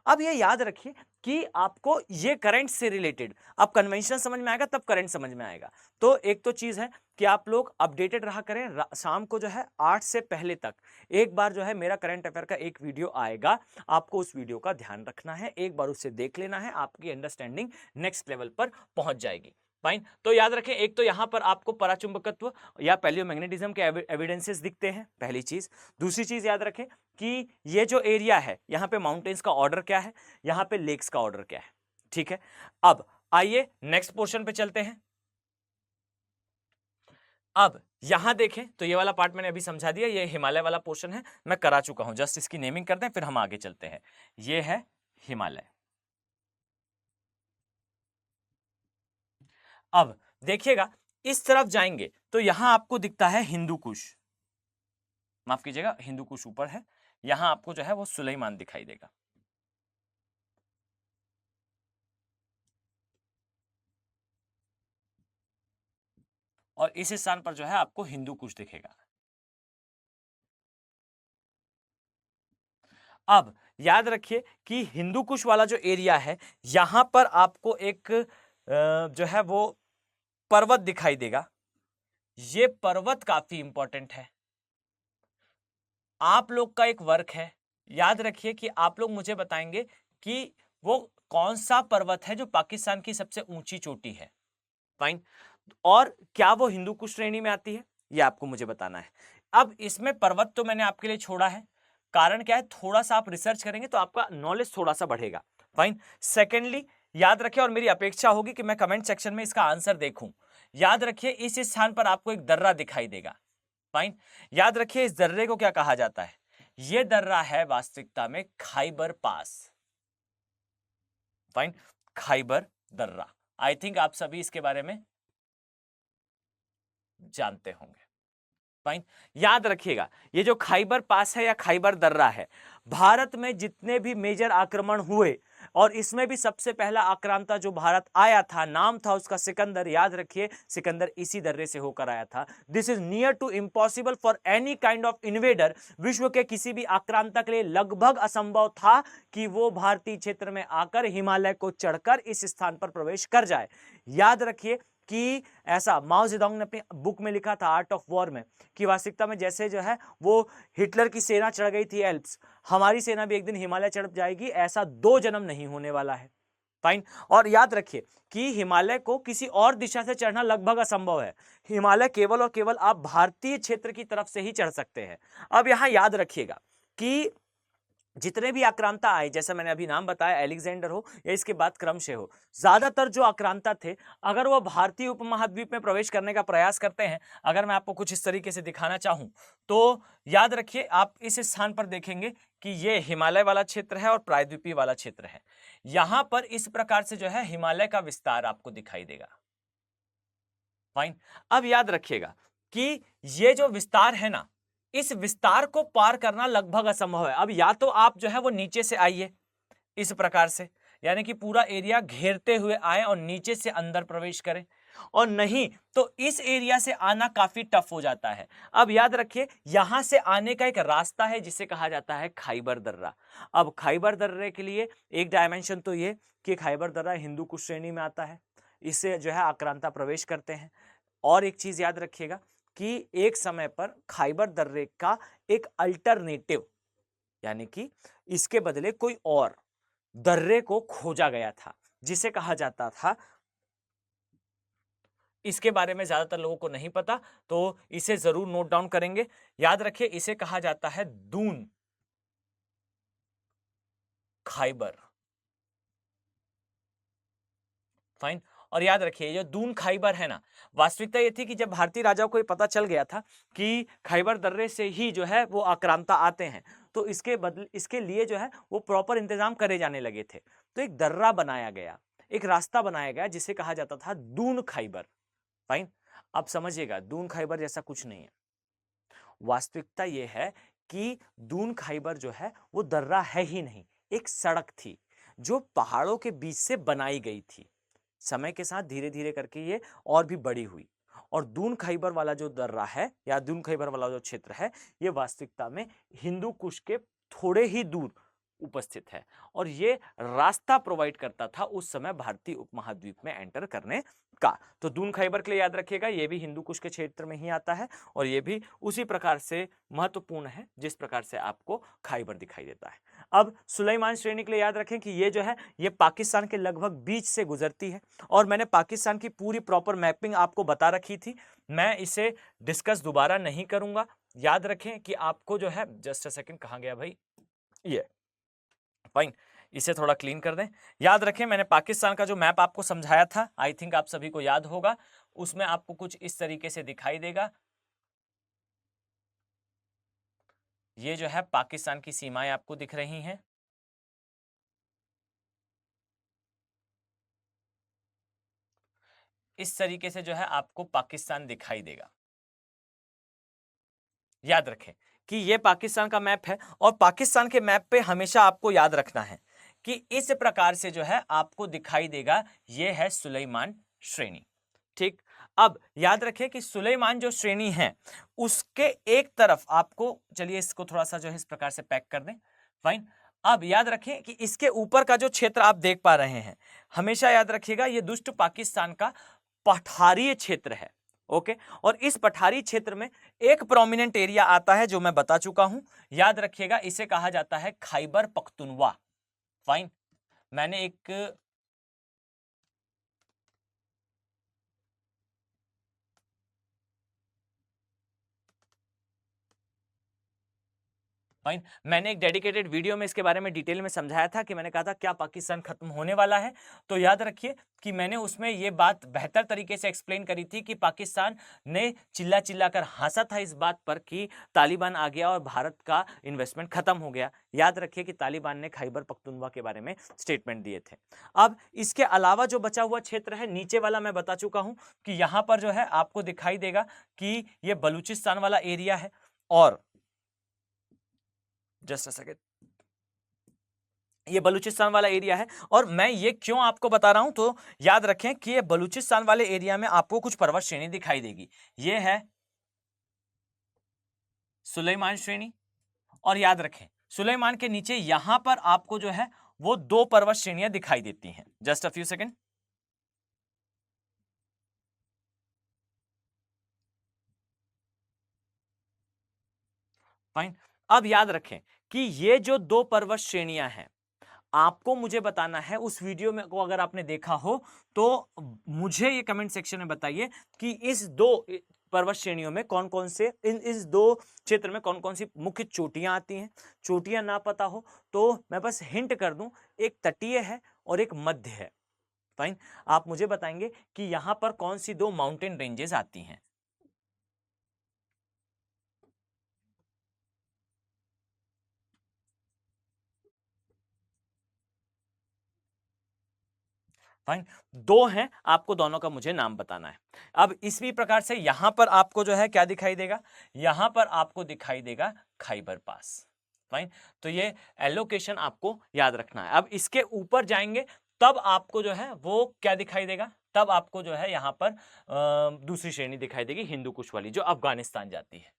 अब ये याद रखिए कि आपको ये करंट से रिलेटेड, अब कन्वेंशन समझ में आएगा तब करंट समझ में आएगा। तो एक तो चीज है कि आप लोग अपडेटेड रहा करें, शाम को जो है 8 से पहले तक एक बार जो है मेरा करंट अफेयर का एक वीडियो आएगा, आपको उस वीडियो का ध्यान रखना है, एक बार उसे देख लेना है, आपकी अंडरस्टैंडिंग नेक्स्ट लेवल पर पहुंच जाएगी। फाइन, तो याद रखें, एक तो यहां पर आपको पराचुंबकत्व या पैलियोमैग्नेटिज्म के एविडेंसेस दिखते हैं, पहली चीज। दूसरी चीज याद रखें कि ये जो एरिया है, यहां पे माउंटेन्स का ऑर्डर क्या है, यहां पे लेक्स का ऑर्डर क्या है। ठीक है, अब आइए नेक्स्ट पोर्शन पे चलते हैं। अब यहां देखें तो ये वाला पार्ट मैंने अभी समझा दिया, ये हिमालय वाला पोर्शन है, मैं करा चुका हूं, जस्ट इसकी नेमिंग करते हैं फिर हम आगे चलते हैं। ये है हिमालय। अब देखिएगा, इस तरफ जाएंगे तो यहां आपको दिखता है हिंदू कुश, माफ कीजिएगा, हिंदू कुश ऊपर है, यहां आपको जो है वो सुलेमान दिखाई देगा। और इस स्थान पर जो है आपको हिंदू कुश दिखेगा। अब याद रखिए कि हिंदू कुश वाला जो एरिया है, यहां पर आपको एक जो है वो पर्वत दिखाई देगा। ये पर्वत काफी इंपॉर्टेंट है, आप लोग का एक वर्क है, याद रखिए कि आप लोग मुझे बताएंगे कि वो कौन सा पर्वत है जो पाकिस्तान की सबसे ऊंची चोटी है। फाइन, और क्या वो हिंदू कुश श्रेणी में आती है, ये आपको मुझे बताना है। अब इसमें पर्वत तो मैंने आपके लिए छोड़ा है, कारण क्या है, थोड़ा सा आप रिसर्च करेंगे तो आपका नॉलेज थोड़ा सा बढ़ेगा। फाइन, सेकेंडली याद रखिए, और मेरी अपेक्षा होगी कि मैं कमेंट सेक्शन में इसका आंसर देखूं। याद रखिए, इस स्थान पर आपको एक दर्रा दिखाई देगा। फाइन, याद रखिए इस दर्रे को क्या कहा जाता है, यह दर्रा है वास्तविकता में खाइबर पास। फाइन, खाइबर दर्रा, आई थिंक आप सभी इसके बारे में जानते होंगे। फाइन, याद रखिएगा, ये जो खाइबर पास है या खाइबर दर्रा है, भारत में जितने भी मेजर आक्रमण हुए, और इसमें भी सबसे पहला आक्रांता जो भारत आया था, नाम था उसका सिकंदर। याद रखिए, सिकंदर इसी दर्रे से होकर आया था। This is near to impossible for any kind of invader, विश्व के किसी भी आक्रांता के लिए लगभग असंभव था कि वो भारतीय क्षेत्र में आकर हिमालय को चढ़कर इस स्थान पर प्रवेश कर जाए। याद रखिए कि ऐसा माओ जेडोंग ने अपनी बुक में लिखा था, आर्ट ऑफ वॉर में, कि वास्तविकता में जैसे जो है वो हिटलर की सेना चढ़ गई थी एल्प्स, हमारी सेना भी एक दिन हिमालय चढ़ जाएगी, ऐसा 2 जन्म नहीं होने वाला है। फाइन, और याद रखिए कि हिमालय को किसी और दिशा से चढ़ना लगभग असंभव है, हिमालय केवल और केवल आप भारतीय क्षेत्र की तरफ से ही चढ़ सकते हैं। अब यहां याद रखिएगा कि जितने भी आक्रांता आए, जैसा मैंने अभी नाम बताया, अलेक्जेंडर हो या इसके बाद क्रमशः हो, ज्यादातर जो आक्रांता थे, अगर वो भारतीय उपमहाद्वीप में प्रवेश करने का प्रयास करते हैं, अगर मैं आपको कुछ इस तरीके से दिखाना चाहूं तो याद रखिए, आप इस स्थान पर देखेंगे कि ये हिमालय वाला क्षेत्र है और प्रायद्वीपीय वाला क्षेत्र है। यहां पर इस प्रकार से जो है हिमालय का विस्तार आपको दिखाई देगा। फाइन, अब याद रखिएगा कि ये जो विस्तार है ना, इस विस्तार को पार करना लगभग असंभव है। अब या तो आप जो है वो नीचे से आइए इस प्रकार से, यानी कि पूरा एरिया घेरते हुए आए और नीचे से अंदर प्रवेश करें, और नहीं तो इस एरिया से आना काफी टफ हो जाता है। अब याद रखिए यहां से आने का एक रास्ता है जिसे कहा जाता है खाइबर दर्रा। अब खाइबर दर्रे के लिए एक डायमेंशन तो ये कि खाइबर दर्रा हिंदू कुश श्रेणी में आता है, इससे जो है आक्रांता प्रवेश करते हैं। और एक चीज याद रखिएगा कि एक समय पर खाइबर दर्रे का एक अल्टरनेटिव यानी कि इसके बदले कोई और दर्रे को खोजा गया था जिसे कहा जाता था, इसके बारे में ज्यादातर लोगों को नहीं पता तो इसे जरूर नोट डाउन करेंगे। याद रखिए इसे कहा जाता है दून खाइबर। फाइन। और याद रखिए ये दून खाइबर है ना, वास्तविकता ये थी कि जब भारतीय राजाओं को ये पता चल गया था कि खाइबर दर्रे से ही जो है वो आक्रांता आते हैं, तो इसके लिए जो है वो प्रॉपर इंतजाम करे जाने लगे थे। तो एक दर्रा बनाया गया, एक रास्ता बनाया गया जिसे कहा जाता था दून खाइबर। फाइन। अब समझिएगा दून खाइबर जैसा कुछ नहीं है। वास्तविकता यह है कि दून खाइबर जो है वो दर्रा है ही नहीं, एक सड़क थी जो पहाड़ों के बीच से बनाई गई थी। समय के साथ धीरे धीरे करके ये और भी बड़ी हुई। और दून खाइबर वाला जो दर्रा है या दून खाइबर वाला जो क्षेत्र है ये वास्तविकता में हिंदू कुश के थोड़े ही दूर उपस्थित है और ये रास्ता प्रोवाइड करता था उस समय भारतीय उपमहाद्वीप में एंटर करने का। तो दून खाइबर के लिए याद रखिएगा ये भी हिंदू कुश के क्षेत्र में ही आता है और ये भी उसी प्रकार से महत्वपूर्ण है जिस प्रकार से आपको खाइबर दिखाई देता है। अब सुलेमान श्रेणी के लिए याद रखें कि ये जो है ये पाकिस्तान के लगभग बीच से गुजरती है और मैंने पाकिस्तान की पूरी प्रॉपर मैपिंग आपको बता रखी थी, मैं इसे डिस्कस दोबारा नहीं करूंगा। याद रखें कि आपको जो है जस्ट अ सेकंड, कहां गया भाई ये, फाइन, इसे थोड़ा क्लीन कर दें। याद रखें मैंने पाकिस्तान का जो मैप आपको समझाया था, आई थिंक आप सभी को याद होगा, उसमें आपको कुछ इस तरीके से दिखाई देगा। ये जो है पाकिस्तान की सीमाएं आपको दिख रही हैं। इस तरीके से जो है आपको पाकिस्तान दिखाई देगा। याद रखें कि ये पाकिस्तान का मैप है और पाकिस्तान के मैप पे हमेशा आपको याद रखना है कि इस प्रकार से जो है आपको दिखाई देगा ये है सुलेमान श्रेणी। ठीक। अब याद रखें कि सुलेमान जो श्रेणी है उसके एक तरफ आपको, चलिए इसको थोड़ा सा जो है इस प्रकार से पैक कर दें। फाइन। अब याद रखें कि इसके ऊपर का जो क्षेत्र आप देख पा रहे हैं, हमेशा याद रखिएगा ये दुष्ट पाकिस्तान का पठारीय क्षेत्र है। ओके। और इस पठारी क्षेत्र में एक प्रोमिनेंट एरिया आता है जो मैं बता चुका हूं, याद रखिएगा इसे कहा जाता है खाइबर पख्तूनवा। फाइन। मैंने एक फाइन, मैंने एक डेडिकेटेड वीडियो में इसके बारे में डिटेल में समझाया था कि मैंने कहा था क्या पाकिस्तान खत्म होने वाला है। तो याद रखिए कि मैंने उसमें यह बात बेहतर तरीके से एक्सप्लेन करी थी कि पाकिस्तान ने चिल्ला चिल्ला कर हंसा था इस बात पर कि तालिबान आ गया और भारत का इन्वेस्टमेंट खत्म हो गया। याद रखिए कि तालिबान ने खैबर पख्तूनख्वा के बारे में स्टेटमेंट दिए थे। अब इसके अलावा जो बचा हुआ क्षेत्र है नीचे वाला मैं बता चुका हूं कि यहां पर जो है आपको दिखाई देगा कि यह बलूचिस्तान वाला एरिया है और जस्ट अ सेकेंड, ये बलूचिस्तान वाला एरिया है। और मैं ये क्यों आपको बता रहा हूं, तो याद रखें कि ये बलूचिस्तान वाले एरिया में आपको कुछ पर्वत श्रेणी दिखाई देगी। ये है सुलेमान श्रेणी और याद रखें सुलेमान के नीचे यहां पर आपको जो है वो दो पर्वत श्रेणियां दिखाई देती हैं। Just a few second. Fine. अब याद रखें कि ये जो दो पर्वत श्रेणियां हैं आपको मुझे बताना है, उस वीडियो में को अगर आपने देखा हो तो मुझे ये कमेंट सेक्शन में बताइए कि इस दो पर्वत श्रेणियों में कौन कौन से, इस दो क्षेत्र में कौन कौन सी मुख्य चोटियां आती हैं। चोटियां ना पता हो तो मैं बस हिंट कर दूं, एक तटीय है और एक मध्य है। फाइन। आप मुझे बताएंगे कि यहां पर कौन सी दो माउंटेन रेंजेस आती हैं। फाइन। दो हैं, आपको दोनों का मुझे नाम बताना है। अब इसी प्रकार से यहां पर आपको जो है क्या दिखाई देगा, यहां पर आपको दिखाई देगा खैबर पास। फाइन। तो ये एलोकेशन आपको याद रखना है। अब इसके ऊपर जाएंगे तब आपको जो है वो क्या दिखाई देगा, तब आपको जो है यहाँ पर दूसरी श्रेणी दिखाई देगी हिंदू कुश वाली, जो अफगानिस्तान जाती है।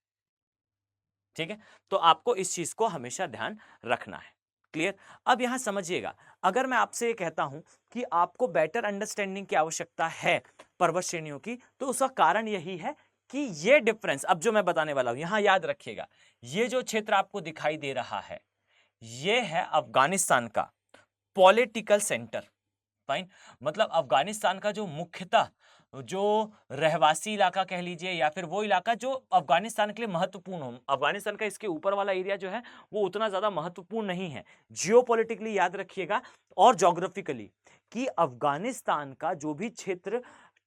ठीक है, तो आपको इस चीज को हमेशा ध्यान रखना है। क्लियर? अब यहां समझिएगा, अगर मैं आपसे ये कहता हूं कि आपको बेटर अंडरस्टैंडिंग की आवश्यकता है पर्वत श्रेणियों की, तो उसका कारण यही है कि ये डिफरेंस अब जो मैं बताने वाला हूं, यहां याद रखिएगा, ये जो क्षेत्र आपको दिखाई दे रहा है, ये है अफगानिस्तान का पॉलिटिकल सेंटर। फाइन, मतलब अफगानिस्तान का जो मुख्यतः जो रहवासी इलाका कह लीजिए, या फिर वो इलाका जो अफगानिस्तान के लिए महत्वपूर्ण हो। अफगानिस्तान का इसके ऊपर वाला एरिया जो है वो उतना ज्यादा महत्वपूर्ण नहीं है जियोपॉलिटिकली, याद रखिएगा, और ज्योग्राफिकली, कि अफगानिस्तान का जो भी क्षेत्र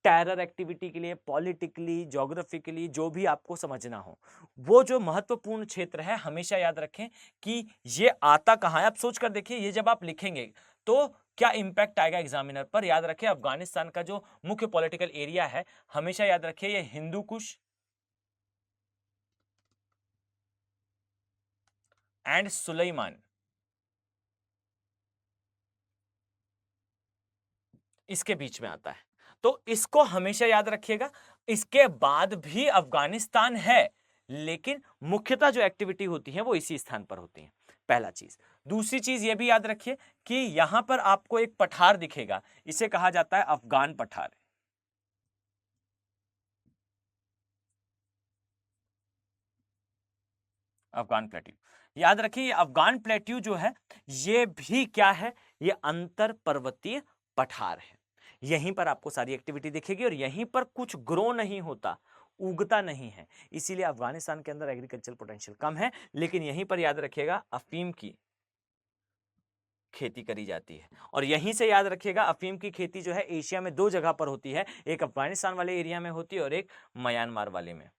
टेरर एक्टिविटी के लिए, पॉलिटिकली, ज्योग्राफिकली, जो भी आपको समझना हो, वो जो महत्वपूर्ण क्षेत्र है, हमेशा याद रखें कि ये आता कहां है। आप सोच कर देखिए, ये जब आप लिखेंगे तो क्या इंपैक्ट आएगा एग्जामिनर पर। याद रखिए, अफगानिस्तान का जो मुख्य पॉलिटिकल एरिया है, हमेशा याद रखिए, ये हिंदू कुश एंड सुलेमान, इसके बीच में आता है। तो इसको हमेशा याद रखिएगा। इसके बाद भी अफगानिस्तान है, लेकिन मुख्यतः जो एक्टिविटी होती है वो इसी स्थान पर होती है, पहला चीज। दूसरी चीज ये भी याद रखिए कि यहां पर आपको एक पठार दिखेगा, इसे कहा जाता है अफगान पठार, अफगान प्लेट्यू। याद रखिए, ये अफगान प्लेट्यू जो है, ये भी क्या है, ये अंतर पर्वतीय पठार है। यहीं पर आपको सारी एक्टिविटी दिखेगी, और यहीं पर कुछ ग्रो नहीं होता, उगता नहीं है, इसीलिए अफगानिस्तान के अंदर एग्रीकल्चर पोटेंशियल कम है। लेकिन यहीं पर याद रखिएगा, अफीम की खेती करी जाती है। और यहीं से याद रखिएगा, अफीम की खेती जो है एशिया में दो जगह पर होती है, एक अफगानिस्तान वाले एरिया में होती है और एक म्यांमार वाले में।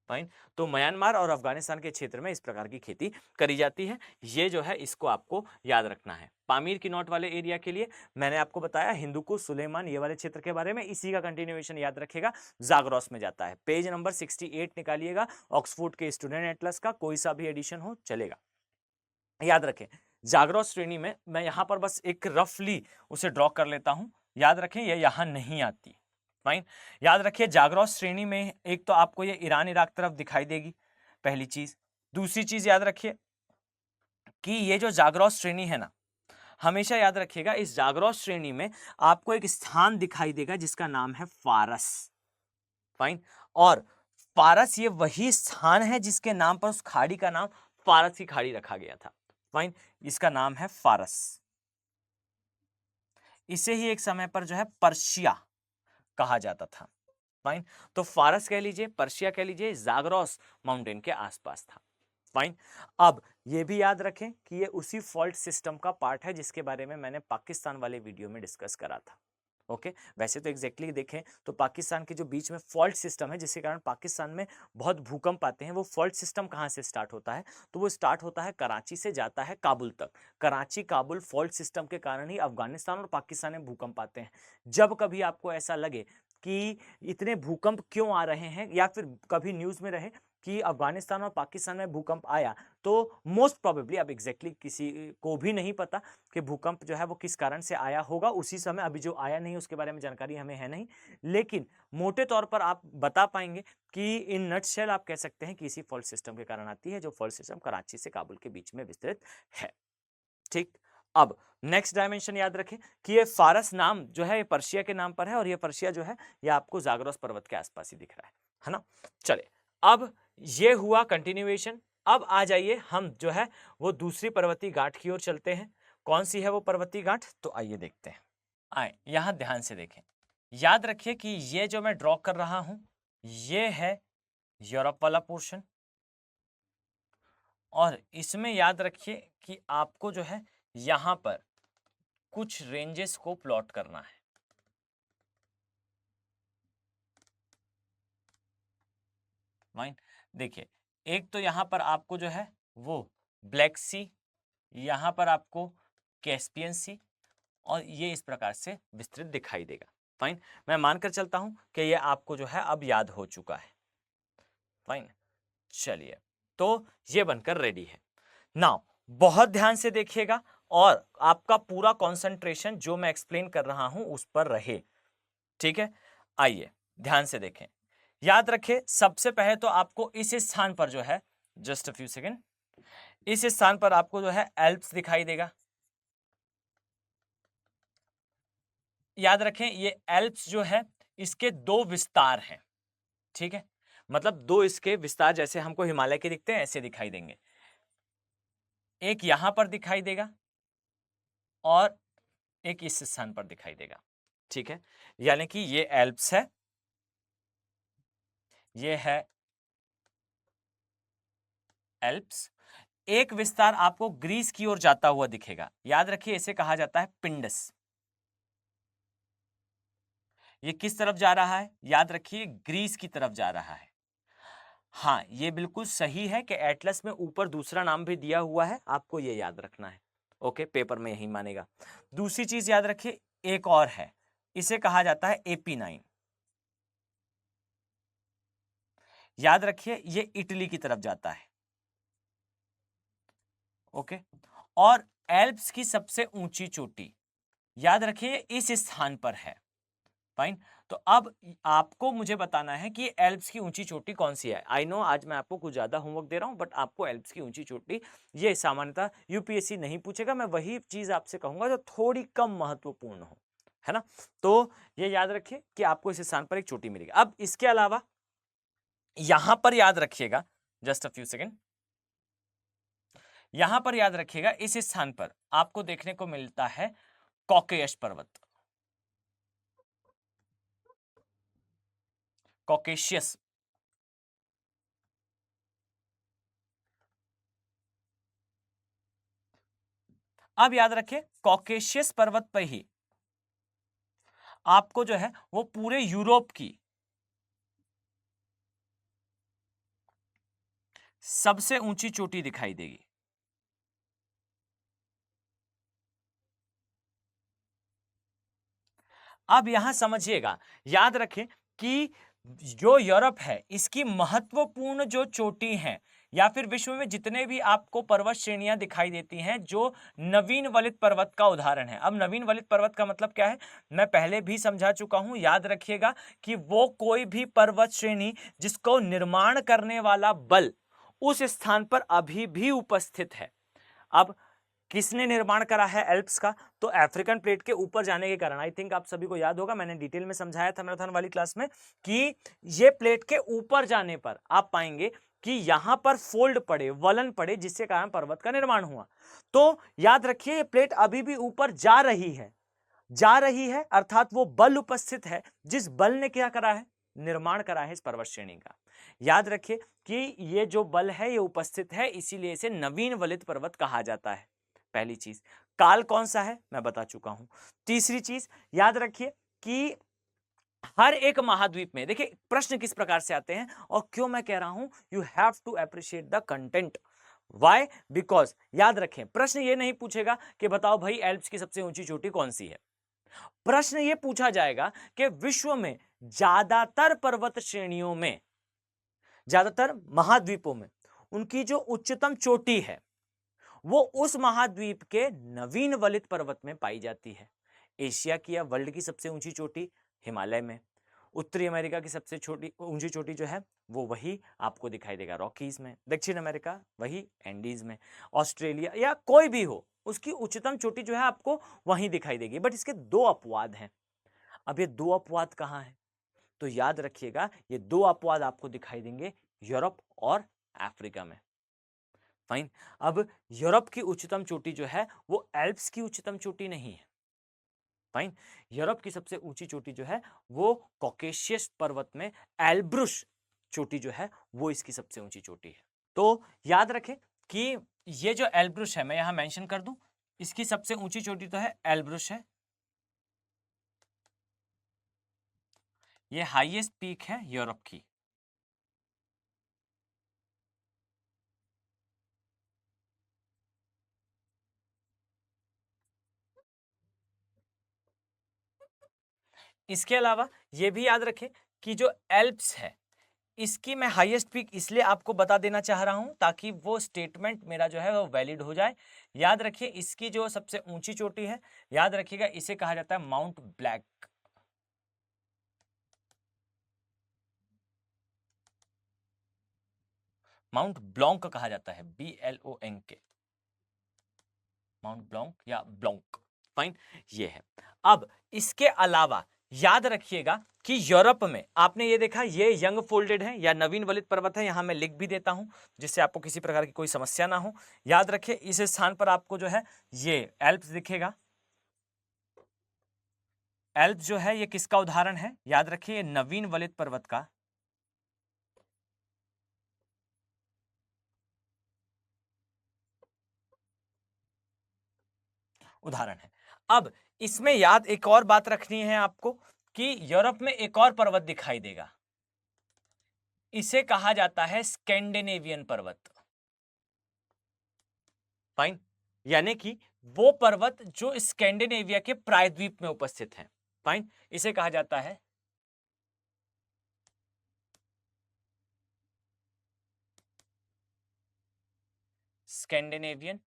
फाइन, तो म्यांमार और अफगानिस्तान के क्षेत्र में इस प्रकार की खेती करी जाती है। ये जो है इसको आपको याद रखना है। पामीर की नोट वाले एरिया के लिए मैंने आपको बताया हिंदुकुश, सुलेमान, ये वाले क्षेत्र के बारे में। इसी का कंटिन्यूएशन याद रखेगा, जाग्रोस में जाता है। पेज नंबर 68 निकालिएगा, ऑक्सफोर्ड के स्टूडेंट एटलस का, कोई सा भी एडिशन हो चलेगा। याद रखें, जाग्रोस श्रेणी में मैं यहां पर बस एक रफली उसे ड्रॉ कर लेता हूं, याद रखें ये यहां नहीं आती। फाइन, याद रखिए, जाग्रोस श्रेणी में एक तो आपको ये ईरान इराक तरफ दिखाई देगी, पहली चीज। दूसरी चीज याद रखिए कि ये जो जाग्रोस श्रेणी है ना, हमेशा याद रखिएगा, इस जाग्रोस श्रेणी में आपको एक स्थान दिखाई देगा जिसका नाम है फारस। फाइन, और फारस ये वही स्थान है जिसके नाम पर उस खाड़ी का नाम फारस की खाड़ी रखा गया था। फाइन, इसका नाम है फारस। इसे ही एक समय पर जो है पर्शिया कहा जाता था। फाइन, तो फारस कह लीजिए, पर्शिया कह लीजिए, जाग्रोस माउंटेन के आसपास था। फाइन, अब ये भी याद रखें कि ये उसी फॉल्ट सिस्टम का पार्ट है जिसके बारे में मैंने पाकिस्तान वाले वीडियो में डिस्कस करा था। ओके, वैसे तो एग्जैक्टली देखें तो पाकिस्तान के जो बीच में फॉल्ट सिस्टम है, जिसके कारण पाकिस्तान में बहुत भूकंप आते हैं, वो फॉल्ट सिस्टम कहाँ से स्टार्ट होता है, तो वो स्टार्ट होता है कराची से, जाता है काबुल तक। कराची काबुल फॉल्ट सिस्टम के कारण ही अफगानिस्तान और पाकिस्तान में भूकंप आते हैं। जब कभी आपको ऐसा लगे कि इतने भूकंप क्यों आ रहे हैं, या फिर कभी न्यूज में रहे कि अफगानिस्तान और पाकिस्तान में भूकंप आया, तो मोस्ट प्रोबेबली, अब एग्जैक्टली किसी को भी नहीं पता कि भूकंप जो है वो किस कारण से आया होगा उसी समय। अभी जो आया नहीं उसके बारे में जानकारी हमें है नहीं, लेकिन मोटे तौर पर आप बता पाएंगे कि इन नटशेल आप कह सकते हैं कि इसी फॉल्ट सिस्टम के कारण आती है, जो फॉल्ट सिस्टम कराची से काबुल के बीच में विस्तृत है। ठीक, अब नेक्स्ट डायमेंशन याद रखें कि ये फारस नाम जो है ये पर्शिया के नाम पर है, और ये पर्शिया जो है ये आपको जाग्रोस पर्वत के आसपास ही दिख रहा है ना। चले, अब ये हुआ कंटिन्यूएशन। अब आ जाइए हम जो है वो दूसरी पर्वतीय घाट की ओर चलते हैं। कौन सी है वो पर्वतीय घाट, तो आइए देखते हैं। आए, यहां ध्यान से देखें, याद रखिए कि ये जो मैं ड्रॉ कर रहा हूं ये है यूरोप वाला पोर्शन, और इसमें याद रखिए कि आपको जो है यहां पर कुछ रेंजेस को प्लॉट करना है। फाइन, देखिए, एक तो यहां पर आपको जो है वो ब्लैक सी, यहां पर आपको कैस्पियन सी, और ये इस प्रकार से विस्तृत दिखाई देगा। फाइन, मैं मानकर चलता हूं कि ये आपको जो है अब याद हो चुका है। फाइन, चलिए, तो ये बनकर रेडी है। नाउ बहुत ध्यान से देखिएगा, और आपका पूरा कंसंट्रेशन जो मैं एक्सप्लेन कर रहा हूं उस पर रहे। ठीक है, आइए ध्यान से देखें। याद रखें, सबसे पहले तो आपको इस स्थान पर जो है, जस्ट अ फ्यू सेकेंड, इस स्थान पर आपको जो है एल्प्स दिखाई देगा। याद रखें, ये एल्प्स जो है इसके दो विस्तार हैं। ठीक है, मतलब दो इसके विस्तार जैसे हमको हिमालय के दिखते हैं ऐसे दिखाई देंगे। एक यहां पर दिखाई देगा और एक इस स्थान पर दिखाई देगा। ठीक है, यानी कि ये एल्प्स है, ये है एल्प्स। एक विस्तार आपको ग्रीस की ओर जाता हुआ दिखेगा। याद रखिए, इसे कहा जाता है पिंडस। ये किस तरफ जा रहा है? याद रखिए, ग्रीस की तरफ जा रहा है। हाँ, ये बिल्कुल सही है कि एटलस में ऊपर दूसरा नाम भी दिया हुआ है, आपको ये याद रखना है। ओके, पेपर में यही मानेगा। दूसरी चीज याद रखिए, एक और है, इसे कहा जाता है AP9। याद रखिए, ये इटली की तरफ जाता है। ओके, और एल्प्स की सबसे ऊंची चोटी याद रखिए इस स्थान पर है। फाइन, तो अब आपको मुझे बताना है कि एल्प्स की ऊंची चोटी कौन सी है। आई नो आज मैं आपको कुछ ज्यादा होमवर्क दे रहा हूं, बट आपको एल्प्स की ऊंची चोटी ये सामान्यतः यूपीएससी नहीं पूछेगा। मैं वही चीज आपसे कहूंगा जो थोड़ी कम महत्वपूर्ण हो, है ना। तो ये याद रखिए कि आपको इस स्थान पर एक चोटी मिलेगी। अब इसके अलावा यहां पर याद रखिएगा, जस्ट अ फ्यू सेकेंड, यहां पर याद रखिएगा इस स्थान पर आपको देखने को मिलता है कॉकेयस पर्वत, कॉकेशियस। अब याद रखें, कॉकेशियस पर्वत पर ही आपको जो है वो पूरे यूरोप की सबसे ऊंची चोटी दिखाई देगी। अब यहां समझिएगा, याद रखें कि जो यूरोप है इसकी महत्वपूर्ण जो चोटी है या फिर विश्व में जितने भी आपको पर्वत श्रेणियां दिखाई देती हैं जो नवीन वलित पर्वत का उदाहरण है। अब नवीन वलित पर्वत का मतलब क्या है, मैं पहले भी समझा चुका हूं। याद रखिएगा कि वो कोई भी पर्वत श्रेणी जिसको निर्माण करने वाला बल उस स्थान पर अभी भी उपस्थित है। अब किसने निर्माण करा है एल्प्स का? तो अफ्रीकन प्लेट के ऊपर जाने के कारण, आई थिंक आप सभी को याद होगा, मैंने डिटेल में समझाया था मैराथन वाली क्लास में कि ये प्लेट के ऊपर जाने पर आप पाएंगे कि यहां पर फोल्ड पड़े, वलन पड़े, जिसके कारण पर्वत का निर्माण हुआ। तो याद रखिए, ये प्लेट अभी भी ऊपर जा रही है, जा रही है अर्थात वो बल उपस्थित है जिस बल ने क्या करा है, निर्माण करा है इस पर्वत श्रेणी का। याद रखिए कि ये जो बल है ये उपस्थित है, इसीलिए इसे नवीन वलित पर्वत कहा जाता है। पहली चीज, काल कौन सा है मैं बता चुका हूं। तीसरी चीज याद रखिए कि हर एक महाद्वीप में, देखिए प्रश्न किस प्रकार से आते हैं और क्यों मैं कह रहा हूं, you have to appreciate the content. Why? Because याद रखें, प्रश्न ये नहीं पूछेगा कि बताओ भाई एल्प्स की सबसे ऊंची चोटी कौन सी है। प्रश्न ये पूछा जाएगा कि विश्व में ज्यादातर पर्वत श्रेणियों में, ज्यादातर महाद्वीपों में उनकी जो उच्चतम चोटी है वो उस महाद्वीप के नवीन वलित पर्वत में पाई जाती है। एशिया की या वर्ल्ड की सबसे ऊंची चोटी हिमालय में, उत्तरी अमेरिका की सबसे छोटी ऊंची चोटी जो है वो वही आपको दिखाई देगा रॉकीज में, दक्षिण अमेरिका वही एंडीज में, ऑस्ट्रेलिया या कोई भी हो उसकी उच्चतम चोटी जो है आपको वहीं दिखाई देगी। बट इसके दो अपवाद हैं। अब ये दो अपवाद कहाँ हैं? तो याद रखिएगा, ये दो अपवाद आपको दिखाई देंगे यूरोप और अफ्रीका में। फाइन, अब यूरोप की उच्चतम चोटी जो है वो एल्प्स की उच्चतम चोटी नहीं है। फाइन, यूरोप की सबसे ऊंची चोटी जो है वो कॉकेशियस पर्वत में एल्ब्रुस चोटी जो है वो इसकी सबसे ऊंची चोटी है। तो याद रखें कि ये जो एल्ब्रुस है, मैं यहां मेंशन कर दूं, इसकी सबसे ऊंची चोटी तो है एल्ब्रुस है, ये हाईएस्ट पीक है यूरोप की। इसके अलावा ये भी याद रखें कि जो एल्प्स है इसकी मैं हाईएस्ट पीक इसलिए आपको बता देना चाह रहा हूं ताकि वो स्टेटमेंट मेरा जो है वो वैलिड हो जाए। याद रखिए इसकी जो सबसे ऊंची चोटी है, याद रखिएगा इसे कहा जाता है माउंट ब्लैक। माउंट ब्लॉन्क कहा जाता है, BLONK, माउंट ब्लॉन्क या ब्लॉन्क। फाइन, ये है। अब इसके अलावा याद रखिएगा कि यूरोप में आपने ये देखा, ये यंग फोल्डेड है या नवीन वलित पर्वत है, यहां मैं लिख भी देता हूं जिससे आपको किसी प्रकार की कोई समस्या ना हो। याद रखिए इस स्थान पर आपको जो है ये एल्प्स दिखेगा। एल्प्स जो है ये किसका उदाहरण है? याद रखिए ये नवीन वलित पर्वत का उदाहरण है। अब इसमें याद एक और बात रखनी है आपको कि यूरोप में एक और पर्वत दिखाई देगा, इसे कहा जाता है स्कैंडिनेवियन पर्वत। फाइन, यानी कि वो पर्वत जो स्कैंडिनेविया के प्रायद्वीप में उपस्थित है। फाइन, इसे कहा जाता है स्कैंडिनेवियन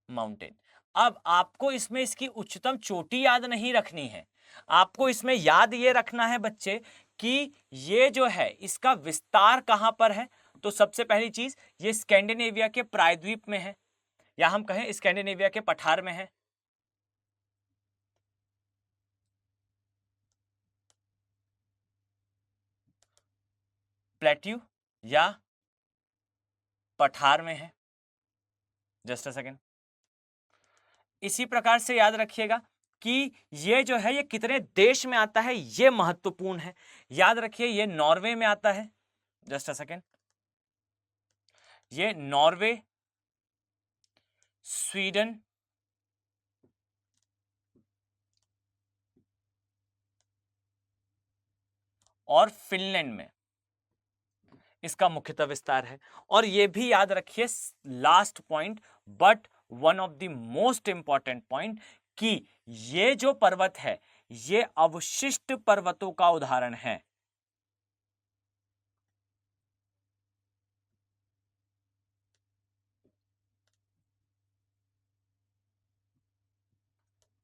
माउंटेन। अब आपको इसमें इसकी उच्चतम चोटी याद नहीं रखनी है, आपको इसमें याद ये रखना है बच्चे कि ये जो है इसका विस्तार कहां पर है। तो सबसे पहली चीज ये स्कैंडिनेविया के प्रायद्वीप में है, या हम कहें स्कैंडिनेविया के पठार में है। प्लेट्यू या पठार में है। Just a second. इसी प्रकार से याद रखिएगा कि ये जो है ये कितने देश में आता है, ये महत्वपूर्ण है। याद रखिए ये नॉर्वे में आता है। Just a second. ये नॉर्वे, स्वीडन और फिनलैंड में इसका मुख्यतः विस्तार है। और ये भी याद रखिए last point but one of the most important point कि ये जो पर्वत है ये अवशिष्ट पर्वतों का उदाहरण है।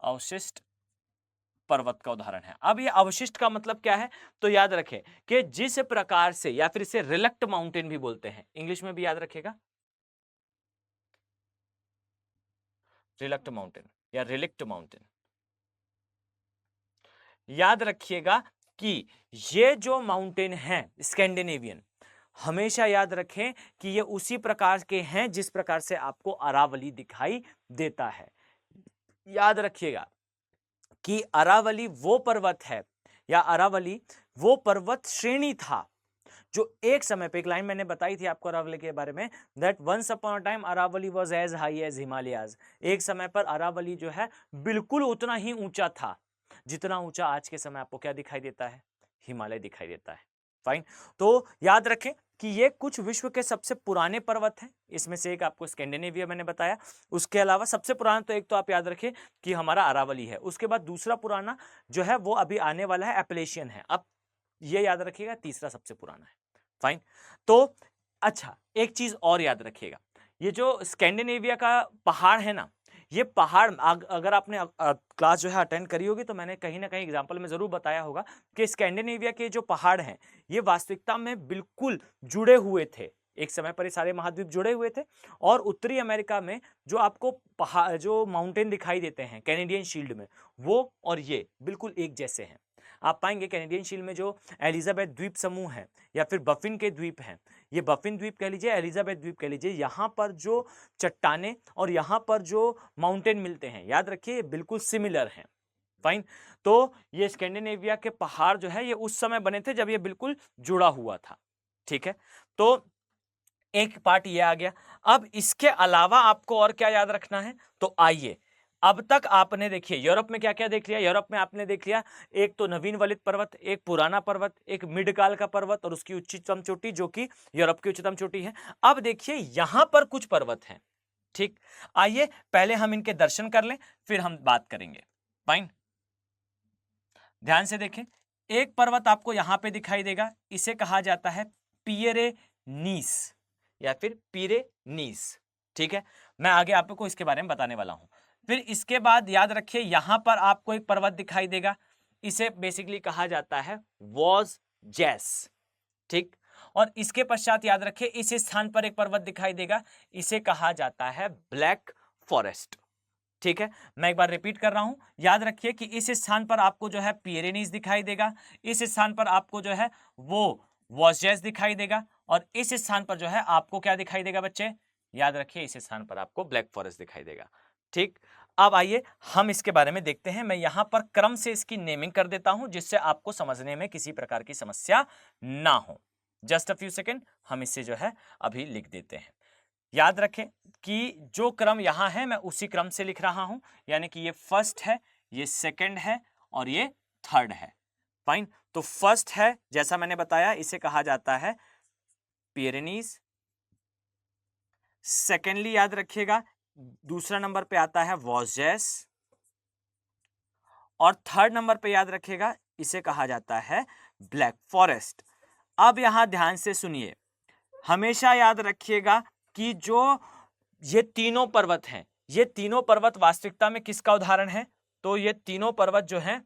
अवशिष्ट पर्वत का उदाहरण है। अब ये अवशिष्ट का मतलब क्या है? तो याद रखें कि जिस प्रकार से, या फिर इसे रिलेक्ट माउंटेन भी बोलते हैं, इंग्लिश में भी याद रखेगा रिलेक्ट माउंटेन या रिलेक्ट माउंटेन। याद रखिएगा कि ये जो माउंटेन है स्कैंडिनेवियन, हमेशा याद रखें कि ये उसी प्रकार के हैं जिस प्रकार से आपको अरावली दिखाई देता है। याद रखिएगा कि अरावली वो पर्वत है या अरावली वो पर्वत श्रेणी था जो एक समय पे, एक लाइन मैंने बताई थी आपको अरावली के बारे में, that once upon a time Aravalli was as high as Himalayas. एक समय पर अरावली जो है बिल्कुल उतना ही ऊंचा था जितना ऊंचा आज के समय आपको क्या दिखाई देता है? हिमालय दिखाई देता है। फाइन, तो याद रखें कि ये कुछ विश्व के सबसे पुराने पर्वत हैं। इसमें से एक आपको स्कैंडिनेविया मैंने बताया, उसके अलावा सबसे पुराना तो एक तो आप याद रखें कि हमारा अरावली है। उसके बाद दूसरा पुराना जो है वो अभी आने वाला है, एपलेशियन है। अब ये याद रखिएगा तीसरा सबसे पुराना है। फाइन, तो अच्छा एक चीज और याद रखिएगा, ये जो स्कैंडिनेविया का पहाड़ है ना, ये पहाड़ अगर आपने क्लास जो है अटेंड करी होगी तो मैंने कहीं ना कहीं एग्जाम्पल में जरूर बताया होगा कि स्कैंडिनेविया के जो पहाड़ हैं ये वास्तविकता में बिल्कुल जुड़े हुए थे। एक समय पर ये सारे महाद्वीप जुड़े हुए थे और उत्तरी अमेरिका में जो आपको पहाड़, जो माउंटेन दिखाई देते हैं कैनेडियन शील्ड में, वो और ये बिल्कुल एक जैसे हैं। आप पाएंगे कैनेडियन शील्ड में जो एलिजाबेथ द्वीप समूह है या फिर बफिन के द्वीप हैं, ये बफिन द्वीप कह लीजिए, एलिजाबेथ द्वीप कह लीजिए, यहाँ पर जो चट्टाने और यहाँ पर जो माउंटेन मिलते हैं, याद रखिए ये बिल्कुल सिमिलर हैं। फाइन, तो ये स्कैंडिनेविया के पहाड़ जो है ये उस समय बने थे जब ये बिल्कुल जुड़ा हुआ था। ठीक है, तो एक पार्ट ये आ गया। अब इसके अलावा आपको और क्या याद रखना है? तो आइए, अब तक आपने देखिए यूरोप में क्या क्या देख लिया। यूरोप में आपने देख लिया एक तो नवीन वलित पर्वत, एक पुराना पर्वत, एक मिड काल का पर्वत और उसकी उच्चतम चोटी जो कि यूरोप की उच्चतम चोटी है। अब देखिए यहां पर कुछ पर्वत हैं। ठीक, आइए पहले हम इनके दर्शन कर लें फिर हम बात करेंगे। फाइन, ध्यान से देखें, एक पर्वत आपको यहां पे दिखाई देगा, इसे कहा जाता है पिरेनीस या फिर पिरेनीस। ठीक है, मैं आगे आपको इसके बारे में बताने वाला हूं। फिर इसके बाद याद रखिए यहां पर आपको एक पर्वत दिखाई देगा, इसे बेसिकली कहा जाता है वोज़जेस। ठीक, और इसके पश्चात याद रखिए इस स्थान पर एक पर्वत दिखाई देगा, इसे कहा जाता है ब्लैक फॉरेस्ट। ठीक है, मैं एक बार रिपीट कर रहा हूं, याद रखिए कि इस स्थान पर आपको जो है पिरेनीज दिखाई देगा, इस स्थान पर आपको जो है वो वोज़जेस दिखाई देगा, और इस स्थान पर जो है आपको क्या दिखाई देगा बच्चे, याद रखिए इस स्थान पर आपको ब्लैक फॉरेस्ट दिखाई देगा। ठीक, अब आइए हम इसके बारे में देखते हैं। मैं यहां पर क्रम से इसकी नेमिंग कर देता हूं जिससे आपको समझने में किसी प्रकार की समस्या ना हो। जस्ट अ फ्यू सेकेंड, हम इसे जो है अभी लिख देते हैं। याद रखें कि जो क्रम यहां है मैं उसी क्रम से लिख रहा हूं, यानी कि ये फर्स्ट है, ये सेकंड है और ये थर्ड है। फाइन, तो फर्स्ट है जैसा मैंने बताया इसे कहा जाता है पिरेनीज। सेकेंडली याद रखिएगा दूसरा नंबर पे आता है वोज़जेस, और थर्ड नंबर पे याद रखिएगा इसे कहा जाता है ब्लैक फॉरेस्ट। अब यहां ध्यान से सुनिए, हमेशा याद रखिएगा कि जो ये तीनों पर्वत हैं, ये तीनों पर्वत वास्तविकता में किसका उदाहरण है, तो ये तीनों पर्वत जो हैं,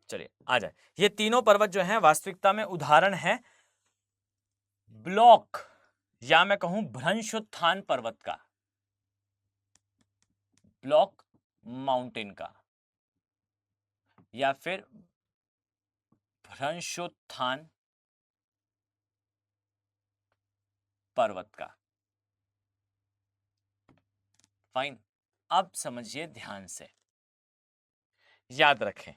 चलिए आ जाए, ये तीनों पर्वत जो हैं वास्तविकता में उदाहरण है ब्लॉक या मैं कहूं भ्रंशोत्थान पर्वत का, ब्लॉक माउंटेन का, या फिर भ्रंशोत्थान पर्वत का। फाइन, अब समझिए ध्यान से, याद रखें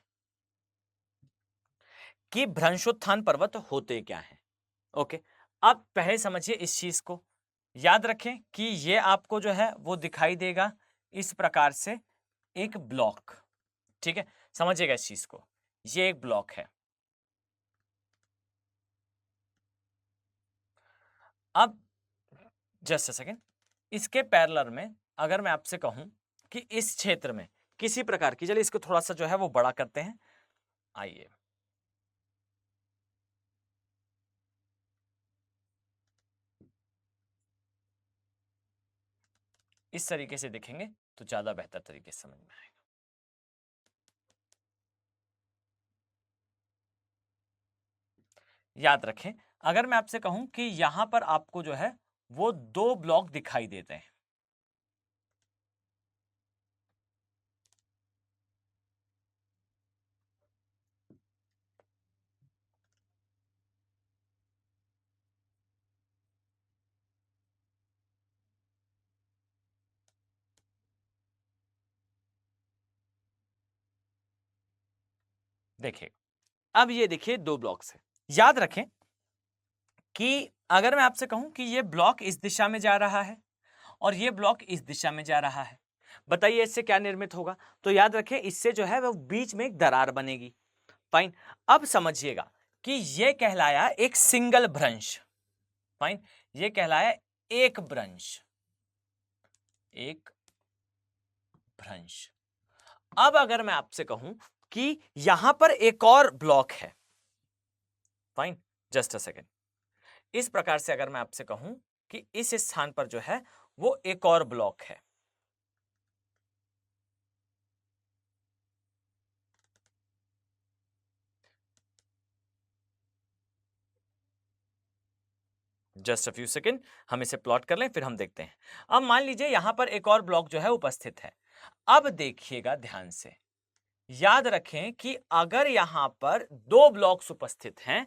कि भ्रंशोत्थान पर्वत होते क्या हैं। ओके, अब पहले समझिए इस चीज को, याद रखें कि ये आपको जो है वो दिखाई देगा इस प्रकार से एक ब्लॉक। ठीक है, समझिएगा इस चीज को, ये एक ब्लॉक है। अब जस्ट अ सेकेंड, इसके पैरेलल में अगर मैं आपसे कहूं कि इस क्षेत्र में किसी प्रकार की, चलिए इसको थोड़ा सा जो है वो बड़ा करते हैं, आइए इस तरीके से देखेंगे तो ज्यादा बेहतर तरीके से समझ में आएगा। याद रखें अगर मैं आपसे कहूं कि यहां पर आपको जो है वो दो ब्लॉक दिखाई देते हैं, देखिए अब ये देखिए दो ब्लॉक्स है। याद रखें कि अगर मैं आपसे कहूं कि ये ब्लॉक इस दिशा में जा रहा है और ये ब्लॉक इस दिशा में जा रहा है, बताइए इससे क्या निर्मित होगा, तो याद रखें इससे जो है वो बीच में एक दरार बनेगी। फाइन, अब समझिएगा कि ये कहलाया एक सिंगल भ्रंश। फाइन, ये कहलाया एक भ्रंश, एक भ्रंश। अब अगर मैं आपसे कहूं कि यहां पर एक और ब्लॉक है, फाइन जस्ट अ सेकेंड, इस प्रकार से अगर मैं आपसे कहूं कि इस स्थान पर जो है वो एक और ब्लॉक है, जस्ट अ फ्यू सेकेंड, हम इसे प्लॉट कर लें फिर हम देखते हैं। अब मान लीजिए यहां पर एक और ब्लॉक जो है उपस्थित है। अब देखिएगा ध्यान से, याद रखें कि अगर यहां पर दो ब्लॉक्स उपस्थित हैं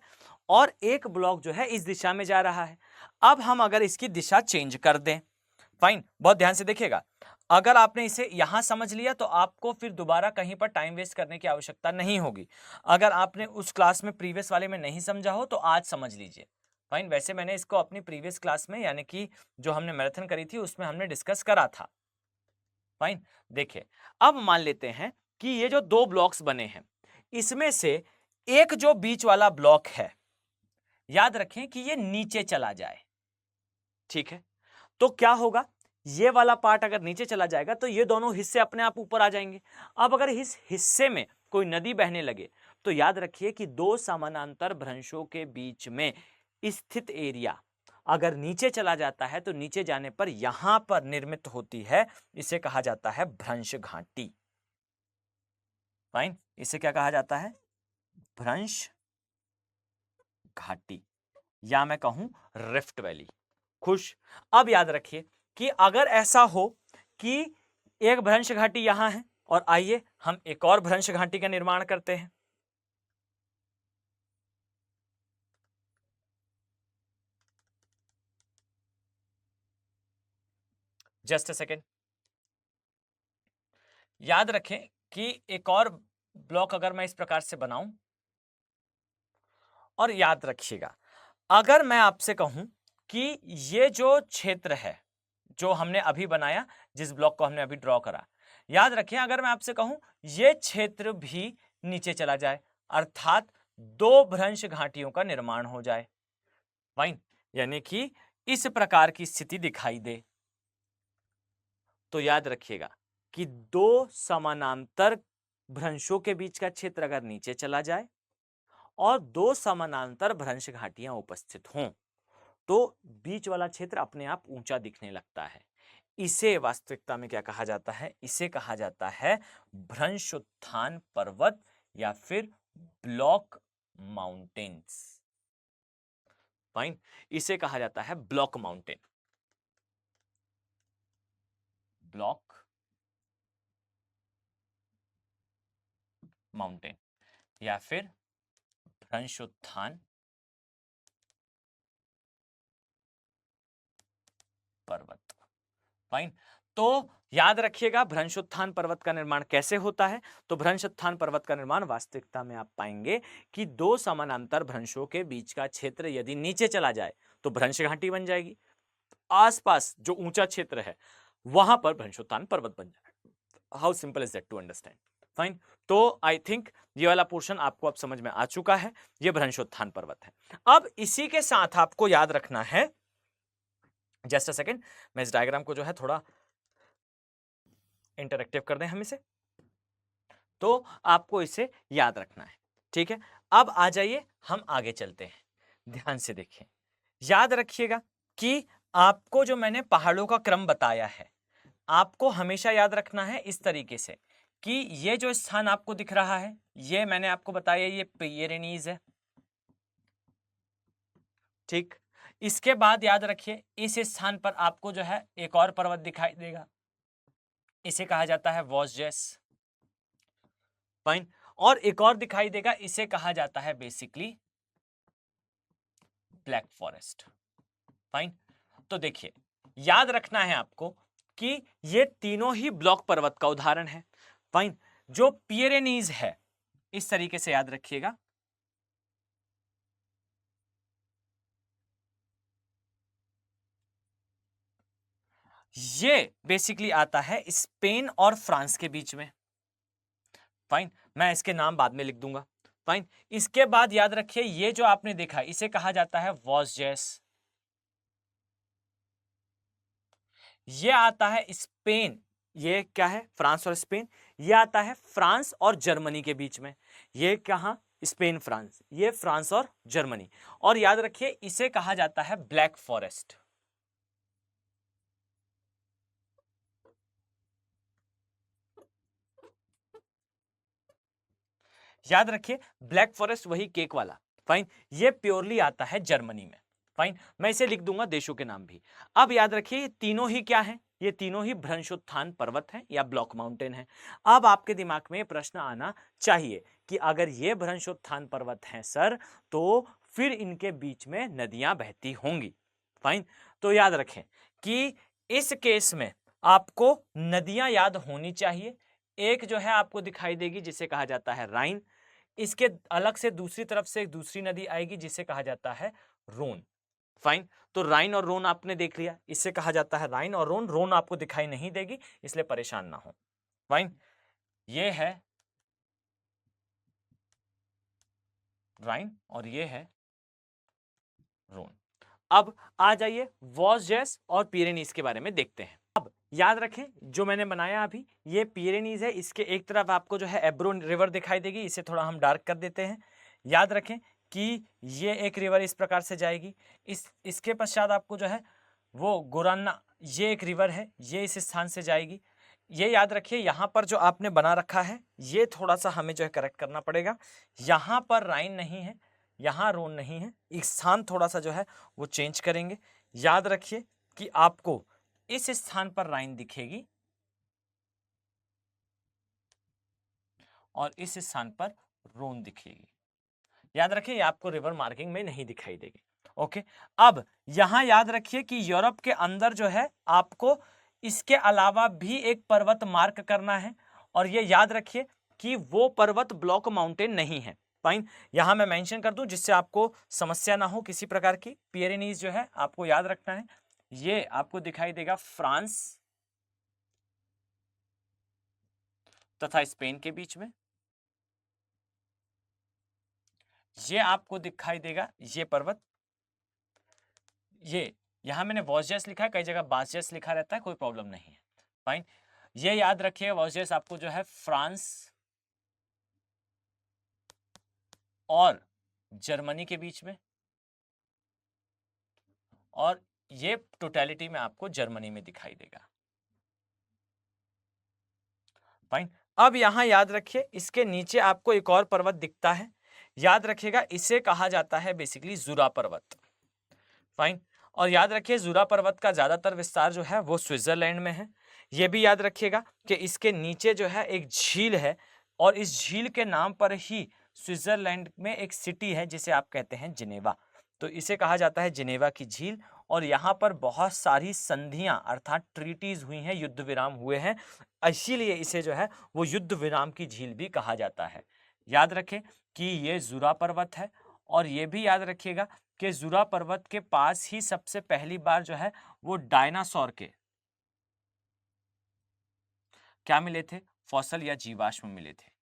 और एक ब्लॉक जो है इस दिशा में जा रहा है, अब हम अगर इसकी दिशा चेंज कर दें, फाइन बहुत ध्यान से देखिएगा, अगर आपने इसे यहां समझ लिया तो आपको फिर दोबारा कहीं पर टाइम वेस्ट करने की आवश्यकता नहीं होगी। अगर आपने उस क्लास में प्रीवियस वाले में नहीं समझा हो तो आज समझ लीजिए। फाइन, वैसे मैंने इसको अपनी प्रीवियस क्लास में यानी कि जो हमने मैराथन करी थी उसमें हमने डिस्कस करा था। फाइन, देखिए अब मान लेते हैं कि ये जो दो ब्लॉक्स बने हैं इसमें से एक जो बीच वाला ब्लॉक है, याद रखें कि ये नीचे चला जाए। ठीक है, तो क्या होगा, ये वाला पार्ट अगर नीचे चला जाएगा तो ये दोनों हिस्से अपने आप ऊपर आ जाएंगे। अब अगर इस हिस्से में कोई नदी बहने लगे तो याद रखिए कि दो समानांतर भ्रंशों के बीच में स्थित एरिया अगर नीचे चला जाता है तो नीचे जाने पर यहां पर निर्मित होती है, इसे कहा जाता है भ्रंश घाटी। फाइन, इसे क्या कहा जाता है? भ्रंश घाटी, या मैं कहूं रिफ्ट वैली। खुश। अब याद रखिए कि अगर ऐसा हो कि एक भ्रंश घाटी यहां है और आइए हम एक और भ्रंश घाटी का निर्माण करते हैं। Just a second. याद रखें कि एक और ब्लॉक अगर मैं इस प्रकार से बनाऊं, और याद रखिएगा अगर मैं आपसे कहूं कि ये जो क्षेत्र है जो हमने अभी बनाया, जिस ब्लॉक को हमने अभी ड्रॉ करा, याद रखें अगर मैं आपसे कहूं ये क्षेत्र भी नीचे चला जाए अर्थात दो भ्रंश घाटियों का निर्माण हो जाए। फाइन, यानी कि इस प्रकार की स्थिति दिखाई दे, तो याद रखिएगा कि दो समानांतर भ्रंशों के बीच का क्षेत्र अगर नीचे चला जाए और दो समानांतर भ्रंश घाटियां उपस्थित हों तो बीच वाला क्षेत्र अपने आप ऊंचा दिखने लगता है। इसे वास्तविकता में क्या कहा जाता है? इसे कहा जाता है भ्रंशोत्थान पर्वत या फिर ब्लॉक माउंटेन्स। फाइन, इसे कहा जाता है ब्लॉक माउंटेन, ब्लॉक माउंटेन या फिर भ्रंशोत्थान पर्वत। फाइन, तो याद रखिएगा भ्रंशोत्थान पर्वत का निर्माण कैसे होता है। तो भ्रंशोत्थान पर्वत का निर्माण वास्तविकता में आप पाएंगे कि दो समानांतर भ्रंशों के बीच का क्षेत्र यदि नीचे चला जाए तो भ्रंश घाटी बन जाएगी, आसपास जो ऊंचा क्षेत्र है वहां पर भ्रंशोत्थान पर्वत बन जाएगा। How simple is that to understand. Fine, तो आई थिंक ये वाला पोर्शन आपको अब समझ में आ चुका है, ये भ्रंशोत्थान पर्वत है। अब इसी के साथ आपको याद रखना है, जस्ट अ सेकेंड, मैं इस डायग्राम को जो है थोड़ा इंटरेक्टिव कर दें हम इसे, तो आपको इसे याद रखना है। ठीक है, अब आ जाइए हम आगे चलते हैं, ध्यान से देखें। याद रखिएगा कि आपको जो मैंने पहाड़ों का क्रम बताया है, आपको हमेशा याद रखना है इस तरीके से कि ये जो स्थान आपको दिख रहा है ये मैंने आपको बताया ये पिरेनीज है। ठीक, इसके बाद याद रखिए इस स्थान पर आपको जो है एक और पर्वत दिखाई देगा, इसे कहा जाता है वॉसजेस। फाइन, और एक और दिखाई देगा, इसे कहा जाता है बेसिकली ब्लैक फॉरेस्ट। फाइन, तो देखिए याद रखना है आपको कि ये तीनों ही ब्लॉक पर्वत का उदाहरण है। फाइन, जो पिरेनीज है इस तरीके से याद रखिएगा, ये बेसिकली आता है स्पेन और फ्रांस के बीच में। फाइन, मैं इसके नाम बाद में लिख दूंगा। फाइन, इसके बाद याद रखिए ये जो आपने देखा इसे कहा जाता है वॉसजेस। ये आता है स्पेन, ये क्या है? फ्रांस और स्पेन। ये आता है फ्रांस और जर्मनी के बीच में। ये कहां? स्पेन फ्रांस, ये फ्रांस और जर्मनी। और याद रखिए इसे कहा जाता है ब्लैक फॉरेस्ट। याद रखिए ब्लैक फॉरेस्ट वही केक वाला। फाइन, ये प्योरली आता है जर्मनी में। फाइन, मैं इसे लिख दूंगा देशों के नाम भी। अब याद रखिए ये तीनों ही क्या है? ये तीनों ही भ्रंशोत्थान पर्वत हैं या ब्लॉक माउंटेन है। अब आपके दिमाग में प्रश्न आना चाहिए कि अगर ये भ्रंशोत्थान पर्वत हैं सर, तो फिर इनके बीच में नदियां बहती होंगी। फाइन, तो याद रखें कि इस केस में आपको नदियां याद होनी चाहिए। एक जो है आपको दिखाई देगी जिसे कहा जाता है राइन, इसके अलग से दूसरी तरफ से एक दूसरी नदी आएगी जिसे कहा जाता है रोन। फाइन, तो राइन और रोन आपने देख लिया, इससे कहा जाता है राइन और रोन। रोन आपको दिखाई नहीं देगी इसलिए परेशान ना हो। फाइन, ये है राइन और ये है रोन। अब आ जाइए वॉसजेस और पिरेनीज के बारे में देखते हैं। अब याद रखें जो मैंने बनाया अभी, ये पिरेनीज है, इसके एक तरफ आपको जो है एब्रो रिवर दिखाई देगी, इसे थोड़ा हम डार्क कर देते हैं। याद रखें कि ये एक रिवर इस प्रकार से जाएगी, इसके पश्चात आपको जो है वो गोराना, ये एक रिवर है, ये इस स्थान से जाएगी। ये याद रखिए, यहाँ पर जो आपने बना रखा है ये थोड़ा सा हमें जो है करेक्ट करना पड़ेगा। यहाँ पर राइन नहीं है, यहाँ रोन नहीं है, एक स्थान थोड़ा सा जो है वो चेंज करेंगे। याद रखिए कि आपको इस स्थान पर राइन दिखेगी और इस स्थान पर रोन दिखेगी। याद रखिए, ये आपको रिवर मार्किंग में नहीं दिखाई देगी। ओके, अब यहां याद रखिए कि यूरोप के अंदर जो है आपको इसके अलावा भी एक पर्वत मार्क करना है, और ये याद रखिए कि वो पर्वत ब्लॉक माउंटेन नहीं है। फाइन, यहां मैं मेंशन कर दूं जिससे आपको समस्या ना हो किसी प्रकार की। पिरेनीज जो है आपको याद रखना है, ये आपको दिखाई देगा फ्रांस तथा स्पेन के बीच में। ये आपको दिखाई देगा ये पर्वत, ये यहां मैंने वॉसजस लिखा है, कई जगह बासजस लिखा रहता है, कोई प्रॉब्लम नहीं है। फाइन, ये याद रखिए वॉसजस आपको जो है फ्रांस और जर्मनी के बीच में, और ये टोटलिटी में आपको जर्मनी में दिखाई देगा। फाइन, अब यहां याद रखिए इसके नीचे आपको एक और पर्वत दिखता है, याद रखिएगा इसे कहा जाता है बेसिकली जुरा पर्वत। फाइन, और याद रखिए जुरा पर्वत का ज्यादातर विस्तार जो है वो स्विट्जरलैंड में है। यह भी याद रखिएगा कि इसके नीचे जो है एक झील है, और इस झील के नाम पर ही स्विट्जरलैंड में एक सिटी है जिसे आप कहते हैं जिनेवा, तो इसे कहा जाता है जिनेवा की झील। और यहाँ पर बहुत सारी संधियां अर्थात ट्रीटीज हुई हैं, युद्ध विराम हुए हैं, इसीलिए इसे जो है वो युद्ध विराम की झील भी कहा जाता है। याद रखें कि ये जुरा पर्वत है, और ये भी याद रखिएगा कि जुरा पर्वत के पास ही सबसे पहली बार जो है वो डायनासोर के क्या मिले थे, फॉसल या जीवाश्म मिले थे।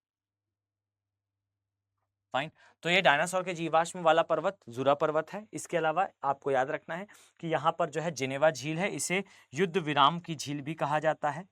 फाइन, तो ये डायनासोर के जीवाश्म वाला पर्वत जुरा पर्वत है। इसके अलावा आपको याद रखना है कि यहाँ पर जो है जिनेवा झील है, इसे युद्ध विराम की झील भी कहा जाता है।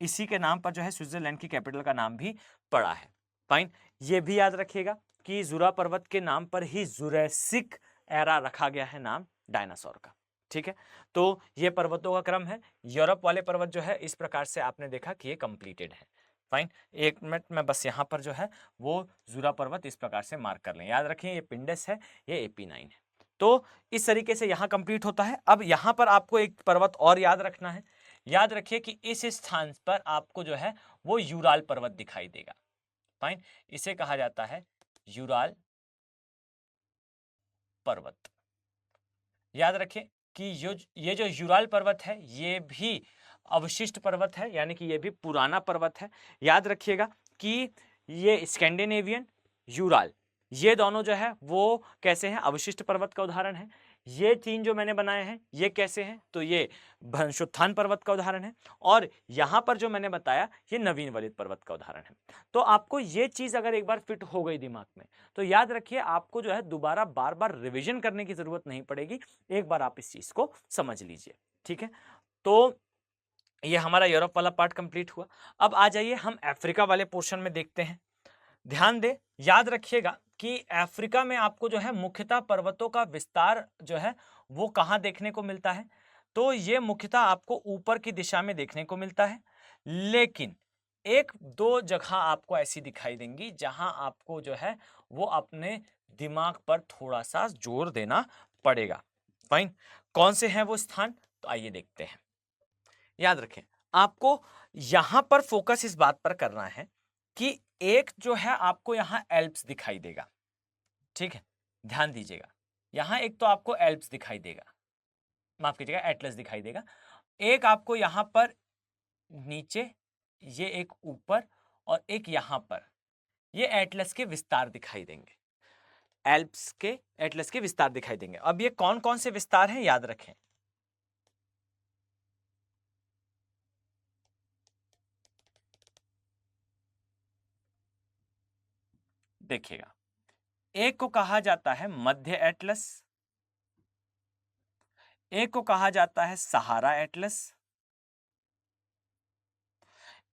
इसी के नाम पर जो है स्विट्जरलैंड की कैपिटल का नाम भी पड़ा है। फाइन, ये भी याद रखिएगा कि जुरा पर्वत के नाम पर ही जुरैसिक एरा रखा गया है नाम डायनासोर का। ठीक है, तो ये पर्वतों का क्रम है। यूरोप वाले पर्वत जो है इस प्रकार से आपने देखा कि ये कंप्लीटेड है। फाइन, एक मिनट में बस यहाँ पर जो है वो जुरा पर्वत इस प्रकार से मार्क कर लें। याद रखिए ये पिंडस है, ये AP9 है। तो इस तरीके से यहाँ कंप्लीट होता है। अब यहाँ पर आपको एक पर्वत और याद रखना है। याद रखिए कि इस स्थान पर आपको जो है वो यूराल पर्वत दिखाई देगा। फाइन, इसे कहा जाता है यूराल पर्वत। याद रखें कि ये जो यूराल पर्वत है ये भी अवशिष्ट पर्वत है, यानी कि ये भी पुराना पर्वत है। याद रखिएगा कि ये स्कैंडिनेवियन, यूराल, ये दोनों जो है वो कैसे हैं, अवशिष्ट पर्वत का उदाहरण है। ये तीन जो मैंने बनाए हैं ये कैसे हैं, तो ये भंशोत्थान पर्वत का उदाहरण है, और यहाँ पर जो मैंने बताया ये नवीन वलित पर्वत का उदाहरण है। तो आपको ये चीज अगर एक बार फिट हो गई दिमाग में, तो याद रखिए आपको जो है दोबारा बार बार रिविजन करने की जरूरत नहीं पड़ेगी, एक बार आप इस चीज को समझ लीजिए। ठीक है, तो ये हमारा यूरोप वाला पार्ट कंप्लीट हुआ। अब आ जाइए हम अफ्रीका वाले पोर्शन में देखते हैं। ध्यान दे, याद रखिएगा कि अफ्रीका में आपको जो है मुख्यतः पर्वतों का विस्तार जो है वो कहाँ देखने को मिलता है, तो ये मुख्यतः आपको ऊपर की दिशा में देखने को मिलता है। लेकिन एक दो जगह आपको ऐसी दिखाई देंगी जहां आपको जो है वो अपने दिमाग पर थोड़ा सा जोर देना पड़ेगा। फाइन, कौन से हैं वो स्थान, तो आइए देखते हैं। याद रखें आपको यहां पर फोकस इस बात पर करना है कि एक जो है आपको यहां एल्प्स दिखाई देगा। ठीक है, ध्यान दीजिएगा, यहां एक तो आपको एल्प्स दिखाई देगा, माफ कीजिएगा एटलस दिखाई देगा। एक आपको यहां पर नीचे, ये एक ऊपर, और एक यहां पर, ये एटलस के विस्तार दिखाई देंगे। एल्प्स के एटलस के विस्तार दिखाई देंगे। अब ये कौन कौन से विस्तार हैं याद रखें। देखिएगा, एक को कहा जाता है मध्य एटलस, एक को कहा जाता है सहारा एटलस,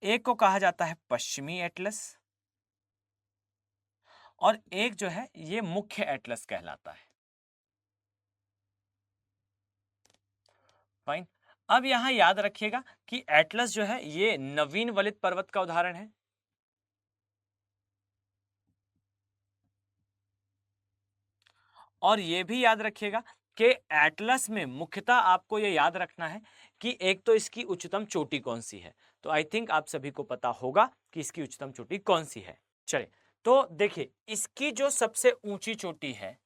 एक को कहा जाता है पश्चिमी एटलस, और एक जो है ये मुख्य एटलस कहलाता है। फाइन। अब यहां याद रखिएगा कि एटलस जो है ये नवीन वलित पर्वत का उदाहरण है। और ये भी याद रखिएगा कि एटलस में मुख्यतः आपको ये याद रखना है कि एक तो इसकी उच्चतम चोटी कौन सी है। तो आई थिंक आप सभी को पता होगा कि इसकी उच्चतम चोटी कौन सी है। चलिए, तो देखिए इसकी जो सबसे ऊंची चोटी है,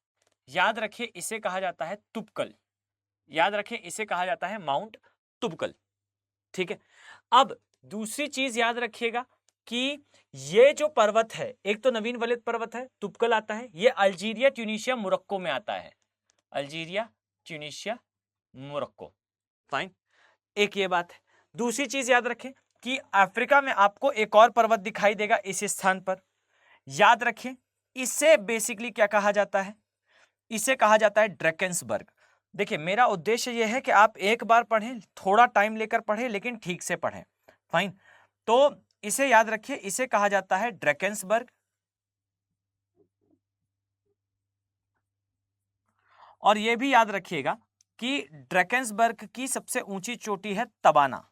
याद रखिए इसे कहा जाता है तुपकल। याद रखिए इसे कहा जाता है माउंट तुपकल। ठीक है। अब दूसरी चीज याद रखिएगा कि ये जो पर्वत है, एक तो नवीन वलित पर्वत है, तुपकल आता है, ये अल्जीरिया, ट्यूनीशिया, मोरक्को में आता है। Algeria, Tunisia, Morocco. फाइन, एक ये बात है। दूसरी चीज याद रखें कि अफ्रीका में आपको एक और पर्वत दिखाई देगा इस स्थान पर। याद रखें इसे बेसिकली क्या कहा जाता है, इसे कहा जाता है ड्रैकेंसबर्ग। देखिए मेरा उद्देश्य यह है कि आप एक बार पढ़ें, थोड़ा टाइम लेकर पढ़ें, लेकिन ठीक से पढ़ें। फाइन, तो इसे याद रखिए, इसे कहा जाता है ड्रैकेंसबर्ग। और यह भी याद रखिएगा कि ड्रैकेंसबर्ग की सबसे ऊंची चोटी है तबाना।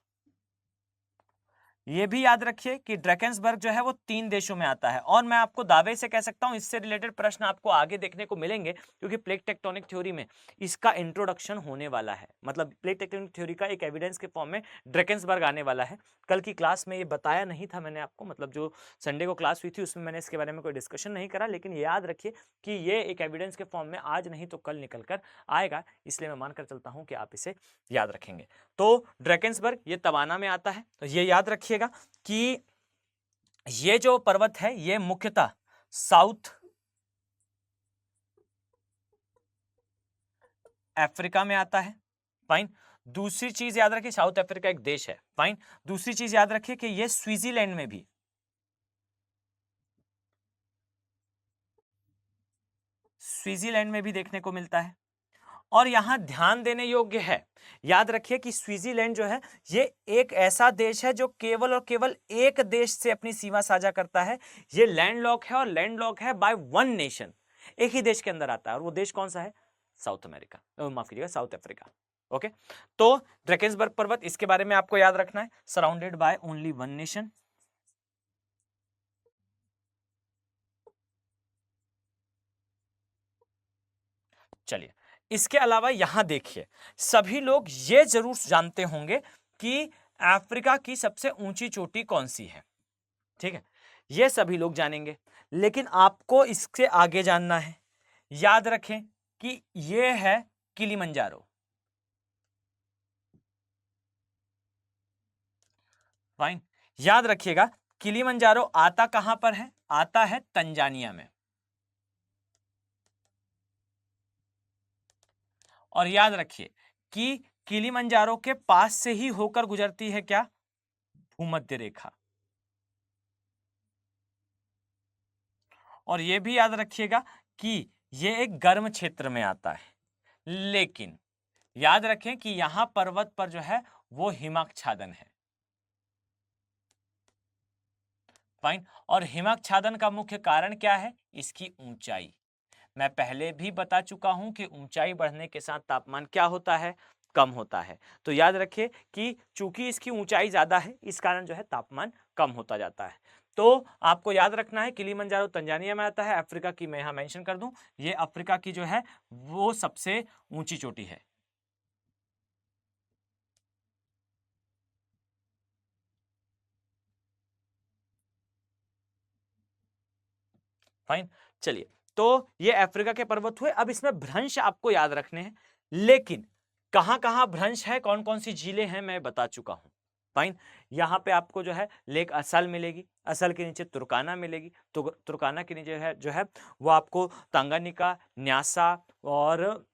ये भी याद रखिए कि ड्रैकेंसबर्ग जो है वो 3 देशों में आता है। और मैं आपको दावे से कह सकता हूं इससे रिलेटेड प्रश्न आपको आगे देखने को मिलेंगे, क्योंकि प्लेट टेक्टोनिक थ्योरी में इसका इंट्रोडक्शन होने वाला है। मतलब प्लेट टेक्टोनिक थ्योरी का एक एविडेंस के फॉर्म में ड्रैकेंसबर्ग आने वाला है। कल की क्लास में ये बताया नहीं था मैंने आपको, मतलब जो संडे को क्लास हुई थी उसमें मैंने इसके बारे में कोई डिस्कशन नहीं करा, लेकिन याद रखिए कि ये एक एविडेंस के फॉर्म में आज नहीं तो कल निकल कर आएगा, इसलिए मैं मानकर चलता हूं कि आप इसे याद रखेंगे। तो ड्रैकेंसबर्ग ये तवाना में आता है, तो ये याद रखिएगा कि ये जो पर्वत है ये मुख्यतः साउथ अफ्रीका में आता है। फाइन। दूसरी चीज याद रखिए, साउथ अफ्रीका एक देश है। फाइन। दूसरी चीज याद रखिए कि ये स्विट्जरलैंड में भी देखने को मिलता है। और यहां ध्यान देने योग्य है, याद रखिए कि स्विट्जरलैंड जो है ये एक ऐसा देश है जो केवल और केवल एक देश से अपनी सीमा साझा करता है। ये लैंडलॉक है, और लैंडलॉक है बाय वन नेशन, एक ही देश के अंदर आता है। और वो देश कौन सा है? साउथ अमेरिका, माफ कीजिएगा, साउथ अफ्रीका। ओके, तो ड्रैकेंसबर्ग पर्वत, इसके बारे में आपको याद रखना है, surrounded by only one nation. चलिए, इसके अलावा यहां देखिए, सभी लोग ये जरूर जानते होंगे कि अफ्रीका की सबसे ऊंची चोटी कौन सी है। ठीक है, ये सभी लोग जानेंगे, लेकिन आपको इससे आगे जानना है। याद रखें कि ये है किलिमंजारो। फाइन, याद रखिएगा किलिमंजारो आता कहां पर है? आता है तंजानिया में। और याद रखिए कि किलिमंजारो के पास से ही होकर गुजरती है क्या? भूमध्य रेखा। और यह भी याद रखिएगा कि यह एक गर्म क्षेत्र में आता है, लेकिन याद रखें कि यहां पर्वत पर जो है वो हिमाच्छादन है। फाइन। और हिमाच्छादन का मुख्य कारण क्या है? इसकी ऊंचाई। मैं पहले भी बता चुका हूं कि ऊंचाई बढ़ने के साथ तापमान क्या होता है? कम होता है। तो याद रखिए कि चूंकि इसकी ऊंचाई ज्यादा है, इस कारण जो है तापमान कम होता जाता है। तो आपको याद रखना है किलिमंजारो तंजानिया में आता है। अफ्रीका की मैं यहां मेंशन कर दूं, ये अफ्रीका की जो है वो सबसे ऊंची चोटी है। फाइन। चलिए, तो ये अफ्रीका के पर्वत हुए। अब इसमें भ्रंश आपको याद रखने हैं, लेकिन कहां कहां भ्रंश है, कौन कौन सी झीलें हैं, मैं बता चुका हूं। फाइन। यहां पे आपको जो है लेक असल मिलेगी, असल के नीचे तुर्काना मिलेगी, तो तुर्काना के नीचे है जो है वो आपको तांगानिका, न्यासा और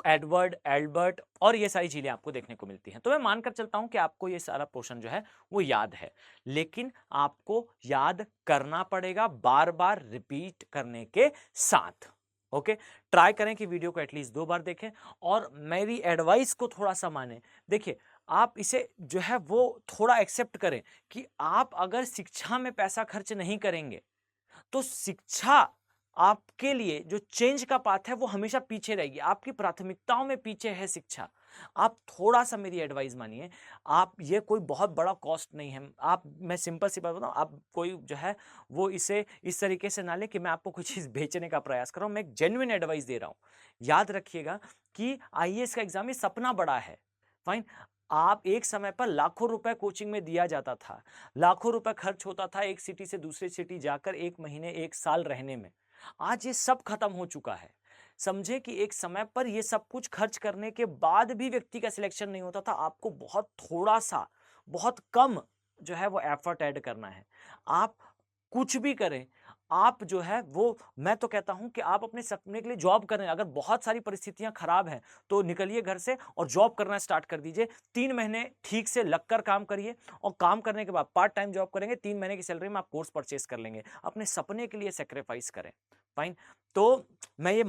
एडवर्ड, एल्बर्ट और ये सारी झीलें आपको देखने को मिलती हैं। तो मैं मानकर चलता हूं कि आपको ये सारा पोर्शन जो है वो याद है, लेकिन आपको याद करना पड़ेगा बार बार रिपीट करने के साथ। ओके, ट्राई करें कि वीडियो को एटलीस्ट 2 बार देखें और मेरी एडवाइस को थोड़ा सा माने। देखिए, आप इसे जो है वो थोड़ा एक्सेप्ट करें कि आप अगर शिक्षा में पैसा खर्च नहीं करेंगे तो शिक्षा आपके लिए जो चेंज का पाथ है वो हमेशा पीछे रहेगी, आपकी प्राथमिकताओं में पीछे है शिक्षा। आप थोड़ा सा मेरी एडवाइस मानिए। आप, ये कोई बहुत बड़ा कॉस्ट नहीं है। आप, मैं सिंपल सी बात बताऊं, आप कोई जो है वो इसे इस तरीके से ना ले कि मैं आपको कुछ चीज बेचने का प्रयास कर रहा हूं। मैं एक जेन्युइन एडवाइस दे रहा हूं। याद रखिएगा कि आईएएस का एग्जाम ये सपना बड़ा है। फाइन, आप एक समय पर लाखों रुपए कोचिंग में दिया जाता था, लाखों रुपए खर्च होता था एक सिटी से दूसरी सिटी जाकर 1 महीने 1 साल रहने में। आज ये सब खत्म हो चुका है। समझे कि एक समय पर ये सब कुछ खर्च करने के बाद भी व्यक्ति का सिलेक्शन नहीं होता था। आपको बहुत थोड़ा सा, बहुत कम जो है वो एफर्ट ऐड करना है। आप कुछ भी करें, आप जो है वो, मैं तो कहता हूं कि आप अपने सपने के लिए जॉब करें। अगर बहुत सारी परिस्थितियां खराब हैं तो निकलिए घर से और जॉब करना स्टार्ट कर दीजिए। 3 महीने ठीक से लगकर काम करिए और काम करने के बाद पार्ट टाइम जॉब करेंगे। 3 महीने की सैलरी में आप कोर्स परचेस कर लेंगे। अपने सपने के लिए सेक्रीफाइस करें। फाइन, तो मैं ये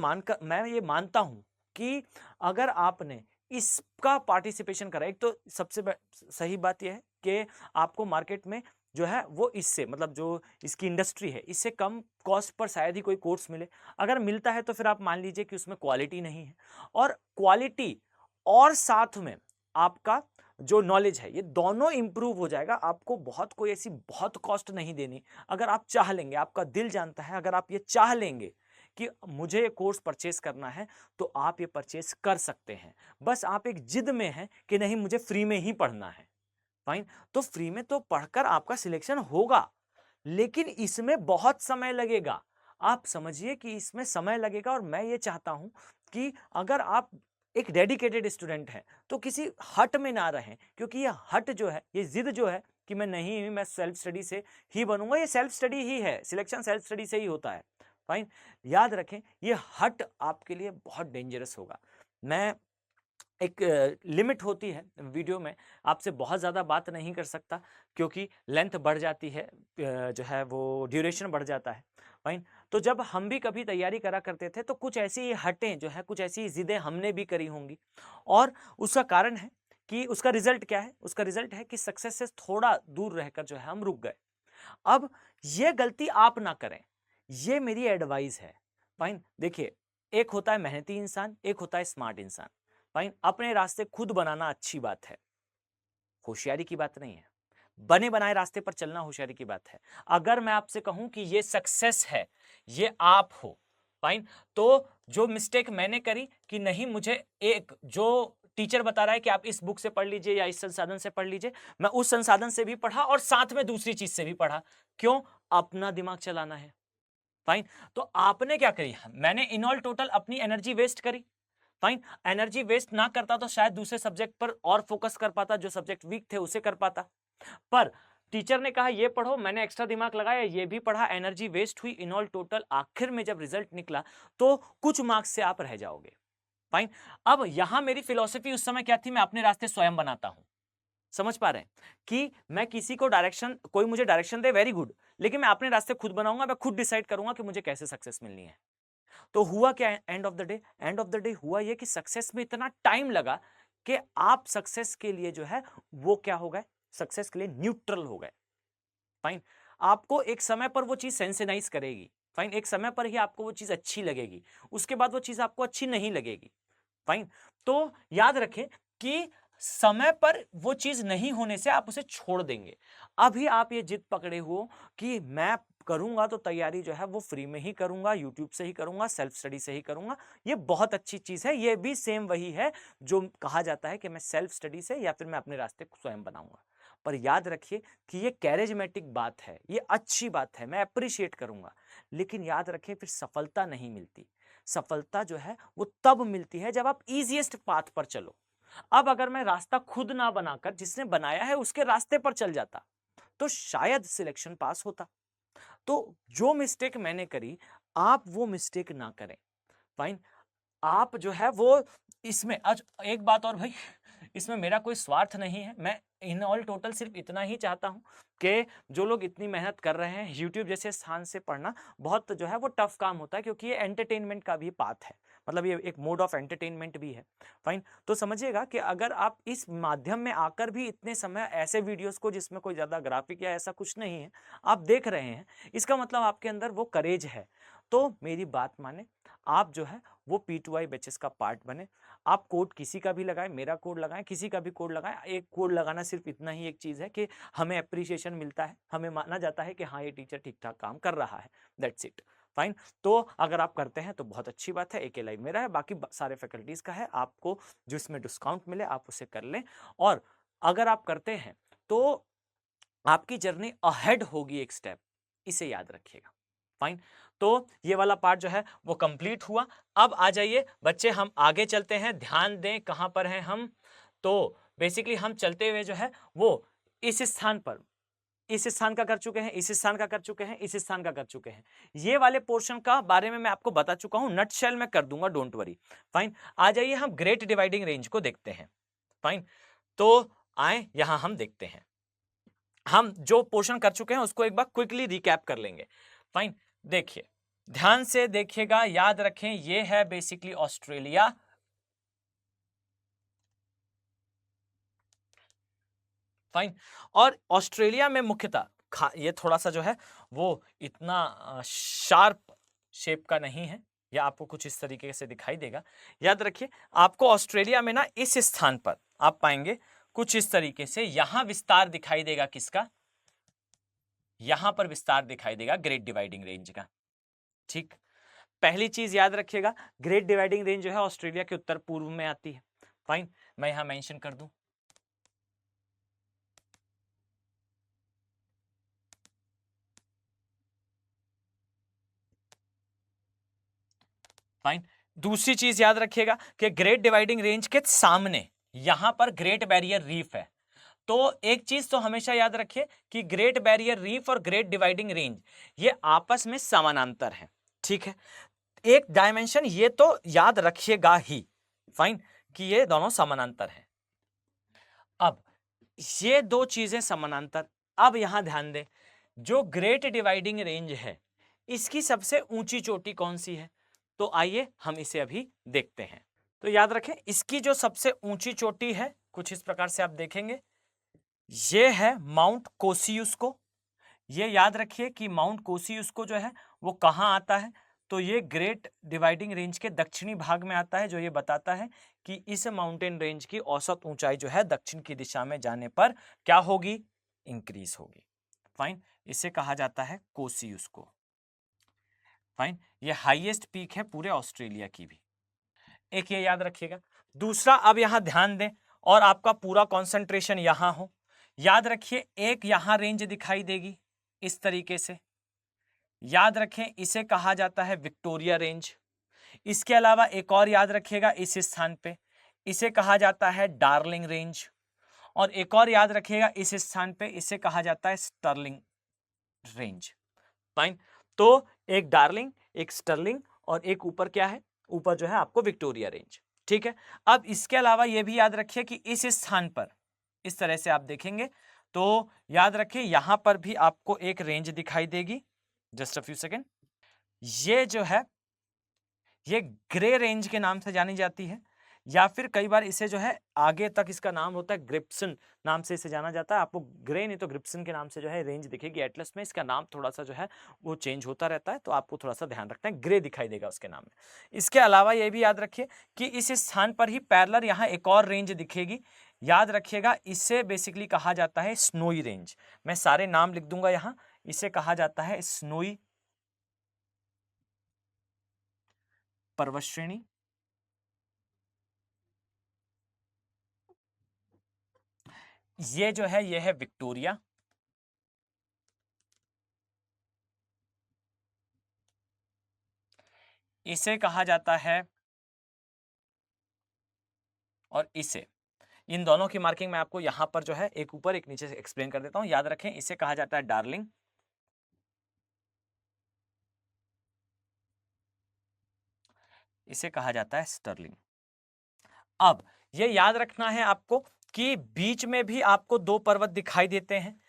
मानता हूं कि अगर आपने इसका पार्टिसिपेशन करा, एक तो सबसे सही बात यह है कि आपको मार्केट में जो है वो इससे, मतलब जो इसकी इंडस्ट्री है, इससे कम कॉस्ट पर शायद ही कोई कोर्स मिले। अगर मिलता है तो फिर आप मान लीजिए कि उसमें क्वालिटी नहीं है। और क्वालिटी और साथ में आपका जो नॉलेज है, ये दोनों इंप्रूव हो जाएगा। आपको बहुत कोई ऐसी बहुत कॉस्ट नहीं देनी। अगर आप चाह लेंगे, आपका दिल जानता है, अगर आप ये चाह लेंगे कि मुझे ये कोर्स परचेस करना है तो आप ये परचेस कर सकते हैं। बस आप एक जिद में हैं कि नहीं, मुझे फ्री में ही पढ़ना है। फाइन, तो फ्री में तो पढ़कर आपका सिलेक्शन होगा, लेकिन इसमें बहुत समय लगेगा। आप समझिए कि इसमें समय लगेगा। और मैं ये चाहता हूं कि अगर आप एक डेडिकेटेड स्टूडेंट हैं तो किसी हट में ना रहें, क्योंकि ये हट जो है, ये जिद जो है कि मैं नहीं, मैं सेल्फ स्टडी से ही बनूंगा, ये सेल्फ स्टडी ही है। सिलेक्शन सेल्फ स्टडी से ही होता है। फाइन, याद रखें, ये हट आपके लिए बहुत डेंजरस होगा। मैं, एक लिमिट होती है वीडियो में, आपसे बहुत ज़्यादा बात नहीं कर सकता क्योंकि लेंथ बढ़ जाती है, जो है वो ड्यूरेशन बढ़ जाता है। फाइन, तो जब हम भी कभी तैयारी करा करते थे तो कुछ ऐसी हटें जो है, कुछ ऐसी जिदें हमने भी करी होंगी। और उसका कारण है कि उसका रिजल्ट क्या है? उसका रिजल्ट है कि सक्सेस से थोड़ा दूर रहकर जो है हम रुक गए। अब ये गलती आप ना करें, ये मेरी एडवाइस है। फाइन, देखिए, एक होता है मेहनती इंसान, एक होता है स्मार्ट इंसान। फाइन, अपने रास्ते खुद बनाना अच्छी बात है, होशियारी की बात नहीं है। बने बनाए रास्ते पर चलना होशियारी की बात है। अगर मैं आपसे कहूं कि ये सक्सेस है, ये आप हो, फाइन, तो जो मिस्टेक मैंने करी कि नहीं, मुझे एक जो टीचर बता रहा है कि आप इस बुक से पढ़ लीजिए या इस संसाधन से पढ़ लीजिए, मैं उस संसाधन से भी पढ़ा और साथ में दूसरी चीज से भी पढ़ा। क्यों? अपना दिमाग चलाना है। फाइन, तो आपने क्या करी? मैंने इन ऑल टोटल अपनी एनर्जी वेस्ट करी। फाइन, एनर्जी वेस्ट ना करता तो शायद दूसरे सब्जेक्ट पर और फोकस कर पाता, जो सब्जेक्ट वीक थे उसे कर पाता। पर टीचर ने कहा ये पढ़ो, मैंने एक्स्ट्रा दिमाग लगाया, ये भी पढ़ा, एनर्जी वेस्ट हुई। इन ऑल टोटल आखिर में जब रिजल्ट निकला तो कुछ मार्क्स से आप रह जाओगे। फाइन, अब यहां मेरी फिलॉसफी उस समय क्या थी? मैं अपने रास्ते स्वयं बनाता हूं। समझ पा रहे हैं कि मैं किसी को डायरेक्शन, कोई मुझे डायरेक्शन दे, वेरी गुड, लेकिन मैं अपने रास्ते खुद बनाऊंगा। मैं खुद डिसाइड करूंगा कि मुझे कैसे सक्सेस मिलनी है। तो हुआ क्या end of the day? End of the day हुआ ये कि सक्सेस में इतना टाइम लगा कि आप सक्सेस के लिए जो है वो क्या हो गए? सक्सेस के लिए न्यूट्रल हो गए। फाइन, आपको एक समय पर वो चीज सेंसिटाइज करेगी। फाइन, एक समय पर ही आपको वो चीज अच्छी लगेगी, उसके बाद वो चीज आपको अच्छी नहीं लगेगी। फाइन, तो याद रखें कि समय पर वो चीज नहीं होने से आप उसे छोड़ देंगे। अभी आप ये जिद पकड़े हो कि मैं करूंगा तो तैयारी जो है वो फ्री में ही करूंगा, यूट्यूब से ही करूंगा, सेल्फ स्टडी से ही करूंगा। ये बहुत अच्छी चीज है। ये भी सेम वही है जो कहा जाता है कि मैं सेल्फ स्टडी से या फिर मैं अपने रास्ते स्वयं बनाऊंगा। पर याद रखिए कि ये कैरिज्मेटिक बात है, ये अच्छी बात है, मैं अप्रिशिएट करूंगा, लेकिन याद रखें फिर सफलता नहीं मिलती। सफलता जो है वो तब मिलती है जब आप इजीएस्ट पाथ पर चलो। अब अगर मैं रास्ता खुद ना बनाकर जिसने बनाया है उसके रास्ते पर चल जाता तो शायद सिलेक्शन पास होता। तो जो मिस्टेक मैंने करी, आप वो मिस्टेक ना करें। फाइन, आप जो है वो इसमें आज एक बात और भाई, इसमें मेरा कोई स्वार्थ नहीं है, मैं इन ऑल टोटल सिर्फ इतना ही चाहता हूं कि जो लोग इतनी मेहनत कर रहे हैं, यूट्यूब जैसे स्थान से पढ़ना बहुत जो है वो टफ काम होता है, क्योंकि ये एंटरटेनमेंट का भी पाथ है, मतलब ये एक मोड ऑफ एंटरटेनमेंट भी है। फाइन, तो समझिएगा कि अगर आप इस माध्यम में आकर भी इतने समय ऐसे वीडियोस को जिसमें कोई ज्यादा ग्राफिक या ऐसा कुछ नहीं है आप देख रहे हैं, इसका मतलब आपके अंदर वो करेज है। तो मेरी बात माने, आप जो है वो P2I बैचेस का पार्ट बने। आप कोड किसी का भी लगाएं, मेरा कोड लगाएं, किसी का भी कोड लगाएं। एक कोड लगाना सिर्फ इतना ही एक चीज है कि हमें अप्रिसिएशन मिलता है, हमें माना जाता है कि हाँ ये टीचर ठीक ठाक काम कर रहा है, दैट्स इट। फाइन, तो अगर आप करते हैं तो बहुत अच्छी बात है, एक लाइव मेरा है, बाकी सारे फैकल्टीज का है, आपको जो इसमें डिस्काउंट मिले आप उसे कर लें। और अगर आप करते हैं तो आपकी जर्नी अहेड होगी एक स्टेप, इसे याद रखिएगा। फाइन, तो ये वाला पार्ट जो है वो कंप्लीट हुआ। अब आ जाइए बच्चे, हम आगे चलते हैं, ध्यान दें कहां पर हैं हम। तो बेसिकली हम चलते हुए जो है वो इस स्थान पर, इस स्थान का कर चुके हैं, इस स्थान का कर चुके हैं, इस स्थान का कर चुके हैं। ये वाले पोर्शन का बारे में मैं आपको बता चुका हूं, नट शेल में कर दूंगा, डोंट वरी। फाइन, आ जाइए हम ग्रेट डिवाइडिंग रेंज को देखते हैं। फाइन, तो आए यहां हम देखते हैं, हम जो पोर्शन कर चुके हैं उसको एक बार क्विकली रिकैप कर लेंगे। फाइन, देखिए ध्यान से देखिएगा, याद रखें ये है बेसिकली ऑस्ट्रेलिया। फाइन, और ऑस्ट्रेलिया में मुख्यतः ये थोड़ा सा जो है वो इतना शार्प शेप का नहीं है, या आपको कुछ इस तरीके से दिखाई देगा। याद रखिए आपको ऑस्ट्रेलिया में ना इस स्थान पर आप पाएंगे कुछ इस तरीके से, यहां विस्तार दिखाई देगा किसका, यहां पर विस्तार दिखाई देगा ग्रेट डिवाइडिंग रेंज का। ठीक, पहली चीज याद रखिएगा, ग्रेट डिवाइडिंग रेंज जो है ऑस्ट्रेलिया के उत्तर पूर्व में आती है। फाइन, मैं यहां मेंशन कर दूं। फाइन, दूसरी चीज याद रखिएगा कि ग्रेट डिवाइडिंग रेंज के सामने यहां पर ग्रेट बैरियर रीफ है। तो एक चीज तो हमेशा याद रखिए कि ग्रेट बैरियर रीफ और ग्रेट डिवाइडिंग रेंज ये आपस में समानांतर है। ठीक है, एक डायमेंशन ये तो याद रखिएगा ही, फाइन, कि ये दोनों समानांतर हैं। अब ये दो चीजें समानांतर, अब यहां ध्यान दें, जो ग्रेट डिवाइडिंग रेंज है इसकी सबसे ऊंची चोटी कौन सी है, तो आइए हम इसे अभी देखते हैं। तो याद रखें इसकी जो सबसे ऊंची चोटी है कुछ इस प्रकार से आप देखेंगे, ये है माउंट कोसियुस्को। ये याद रखिए कि माउंट कोसियुस्को जो है वो कहाँ आता है, तो ये ग्रेट डिवाइडिंग रेंज के दक्षिणी भाग में आता है, जो ये बताता है कि इस माउंटेन रेंज की औसत ऊंचाई जो है दक्षिण की दिशा में जाने पर क्या होगी, इंक्रीज होगी। फाइन, इसे कहा जाता है कोसियुस्को। फाइन, ये हाईएस्ट पीक है पूरे ऑस्ट्रेलिया की भी, एक ये याद रखिएगा। दूसरा, अब यहां ध्यान दें और आपका पूरा कंसंट्रेशन यहां हो, याद रखिए एक यहां रेंज दिखाई देगी इस तरीके से, याद रखें इसे कहा जाता है विक्टोरिया रेंज। इसके अलावा एक और याद रखिएगा इस स्थान पे, इसे कहा जाता है डार्लिंग रेंज। और एक और याद रखिएगा इस स्थान पे, इसे कहा जाता है स्टर्लिंग रेंज। फाइन, तो एक डार्लिंग, एक स्टर्लिंग, और एक ऊपर क्या है, ऊपर जो है आपको विक्टोरिया रेंज। ठीक है, अब इसके अलावा यह भी याद रखिए कि इस स्थान पर इस तरह से आप देखेंगे तो याद रखिए यहां पर भी आपको एक रेंज दिखाई देगी, जस्ट अ फ्यू सेकेंड। ये जो है ये ग्रे रेंज के नाम से जानी जाती है, या फिर कई बार इसे जो है आगे तक इसका नाम होता है ग्रिप्सन नाम से इसे जाना जाता है। आपको ग्रे नहीं तो ग्रिप्सन के नाम से जो है रेंज दिखेगी एटलस में, इसका नाम थोड़ा सा जो है वो चेंज होता रहता है, तो आपको थोड़ा सा ध्यान रखना है, ग्रे दिखाई देगा उसके नाम में। इसके अलावा ये भी याद रखिए कि इस स्थान पर ही पैरेलल यहाँ एक और रेंज दिखेगी, याद रखिएगा इसे बेसिकली कहा जाता है स्नोई रेंज। मैं सारे नाम लिख दूंगा यहाँ, इसे कहा जाता है स्नोई पर्वत श्रेणी। ये जो है ये है विक्टोरिया, इसे कहा जाता है, और इसे, इन दोनों की मार्किंग मैं आपको यहां पर जो है एक ऊपर एक नीचे से एक्सप्लेन कर देता हूं। याद रखें इसे कहा जाता है डार्लिंग, इसे कहा जाता है स्टर्लिंग। अब ये याद रखना है आपको कि बीच में भी आपको दो पर्वत दिखाई देते हैं।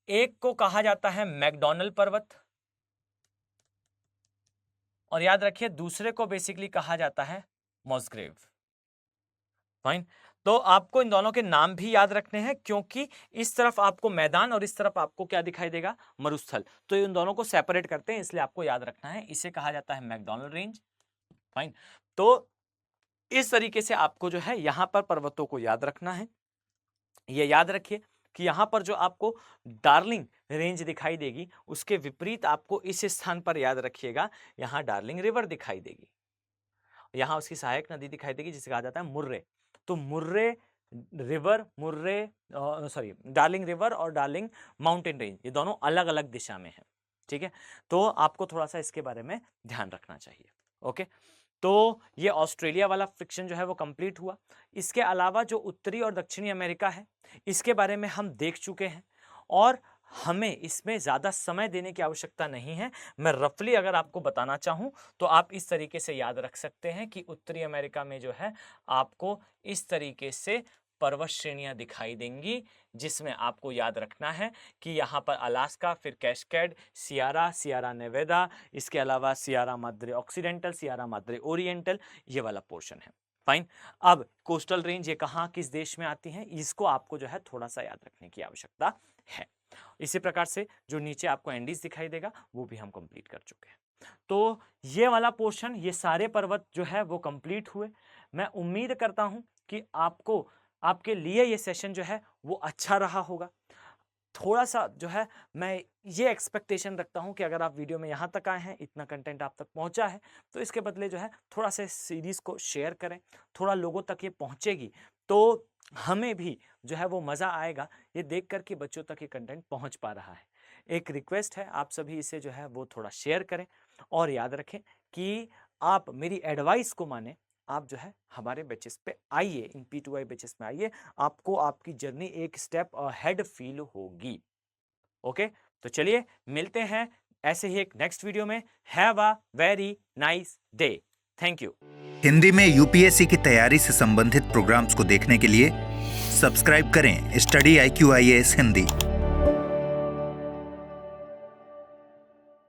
एक को कहा जाता है मैकडॉनल्ड पर्वत, और याद रखिए दूसरे को बेसिकली कहा जाता है मॉसग्रेव। फाइन। तो आपको इन दोनों के नाम भी याद रखने हैं, क्योंकि इस तरफ आपको मैदान और इस तरफ आपको क्या दिखाई देगा, मरुस्थल। तो इन दोनों को सेपरेट करते हैं, इसलिए आपको याद रखना है। इसे कहा जाता है मैकडॉनल्ड रेंज। फाइन। तो इस तरीके से आपको जो है यहां पर पर्वतों को याद रखना है। ये याद रखिए कि यहां पर जो आपको डार्लिंग रेंज दिखाई देगी, उसके विपरीत आपको इस स्थान पर याद रखिएगा, यहां डार्लिंग रिवर दिखाई देगी। यहां उसकी सहायक नदी दिखाई देगी जिसे कहा जाता है मुर्रे। तो मुर्रे रिवर, डार्लिंग रिवर और डार्लिंग माउंटेन रेंज, ये दोनों अलग अलग दिशा में है। ठीक है, तो आपको थोड़ा सा इसके बारे में ध्यान रखना चाहिए। ओके, तो ये ऑस्ट्रेलिया वाला फ्रिक्शन जो है वो कंप्लीट हुआ। इसके अलावा जो उत्तरी और दक्षिणी अमेरिका है, इसके बारे में हम देख चुके हैं और हमें इसमें ज़्यादा समय देने की आवश्यकता नहीं है। मैं रफली अगर आपको बताना चाहूँ तो आप इस तरीके से याद रख सकते हैं कि उत्तरी अमेरिका में जो है आपको इस तरीके से पर्वत श्रेणियां दिखाई देंगी, जिसमें आपको याद रखना है कि यहाँ पर अलास्का, फिर कैस्केड, सियारा नेवेदा, इसके अलावा Sierra Madre Occidental, Sierra Madre Oriental, ये वाला पोर्शन है। फाइन। अब कोस्टल रेंज ये कहाँ किस देश में आती हैं, इसको आपको जो है थोड़ा सा याद रखने की आवश्यकता है। इसी प्रकार से जो नीचे आपको एंडीज दिखाई देगा वो भी हम कंप्लीट कर चुके हैं। तो ये वाला पोर्शन, ये सारे पर्वत जो है वो कंप्लीट हुए। मैं उम्मीद करता हूं कि आपको, आपके लिए ये सेशन जो है वो अच्छा रहा होगा। थोड़ा सा जो है मैं ये एक्सपेक्टेशन रखता हूं कि अगर आप वीडियो में यहाँ तक आए हैं, इतना कंटेंट आप तक पहुंचा है, तो इसके बदले जो है थोड़ा सा सीरीज को शेयर करें, थोड़ा लोगों तक ये पहुंचेगी तो हमें भी जो है वो मज़ा आएगा ये देख कर कि बच्चों तक ये कंटेंट पहुंच पा रहा है। एक रिक्वेस्ट है, आप सभी इसे जो है वो थोड़ा शेयर करें और याद रखें कि आप मेरी एडवाइस को माने। आप जो है हमारे बैचेस पे आइए, इन P2I बैचेस में आइए, आपको आपकी जर्नी एक स्टेप अहेड फील होगी। ओके, तो चलिए मिलते हैं ऐसे ही एक नेक्स्ट वीडियो में। Have a very nice day. Thank you. Hindi में यूपीएससी की तैयारी से संबंधित प्रोग्राम्स को देखने के लिए सब्सक्राइब करें स्टडी IQ IAS हिंदी।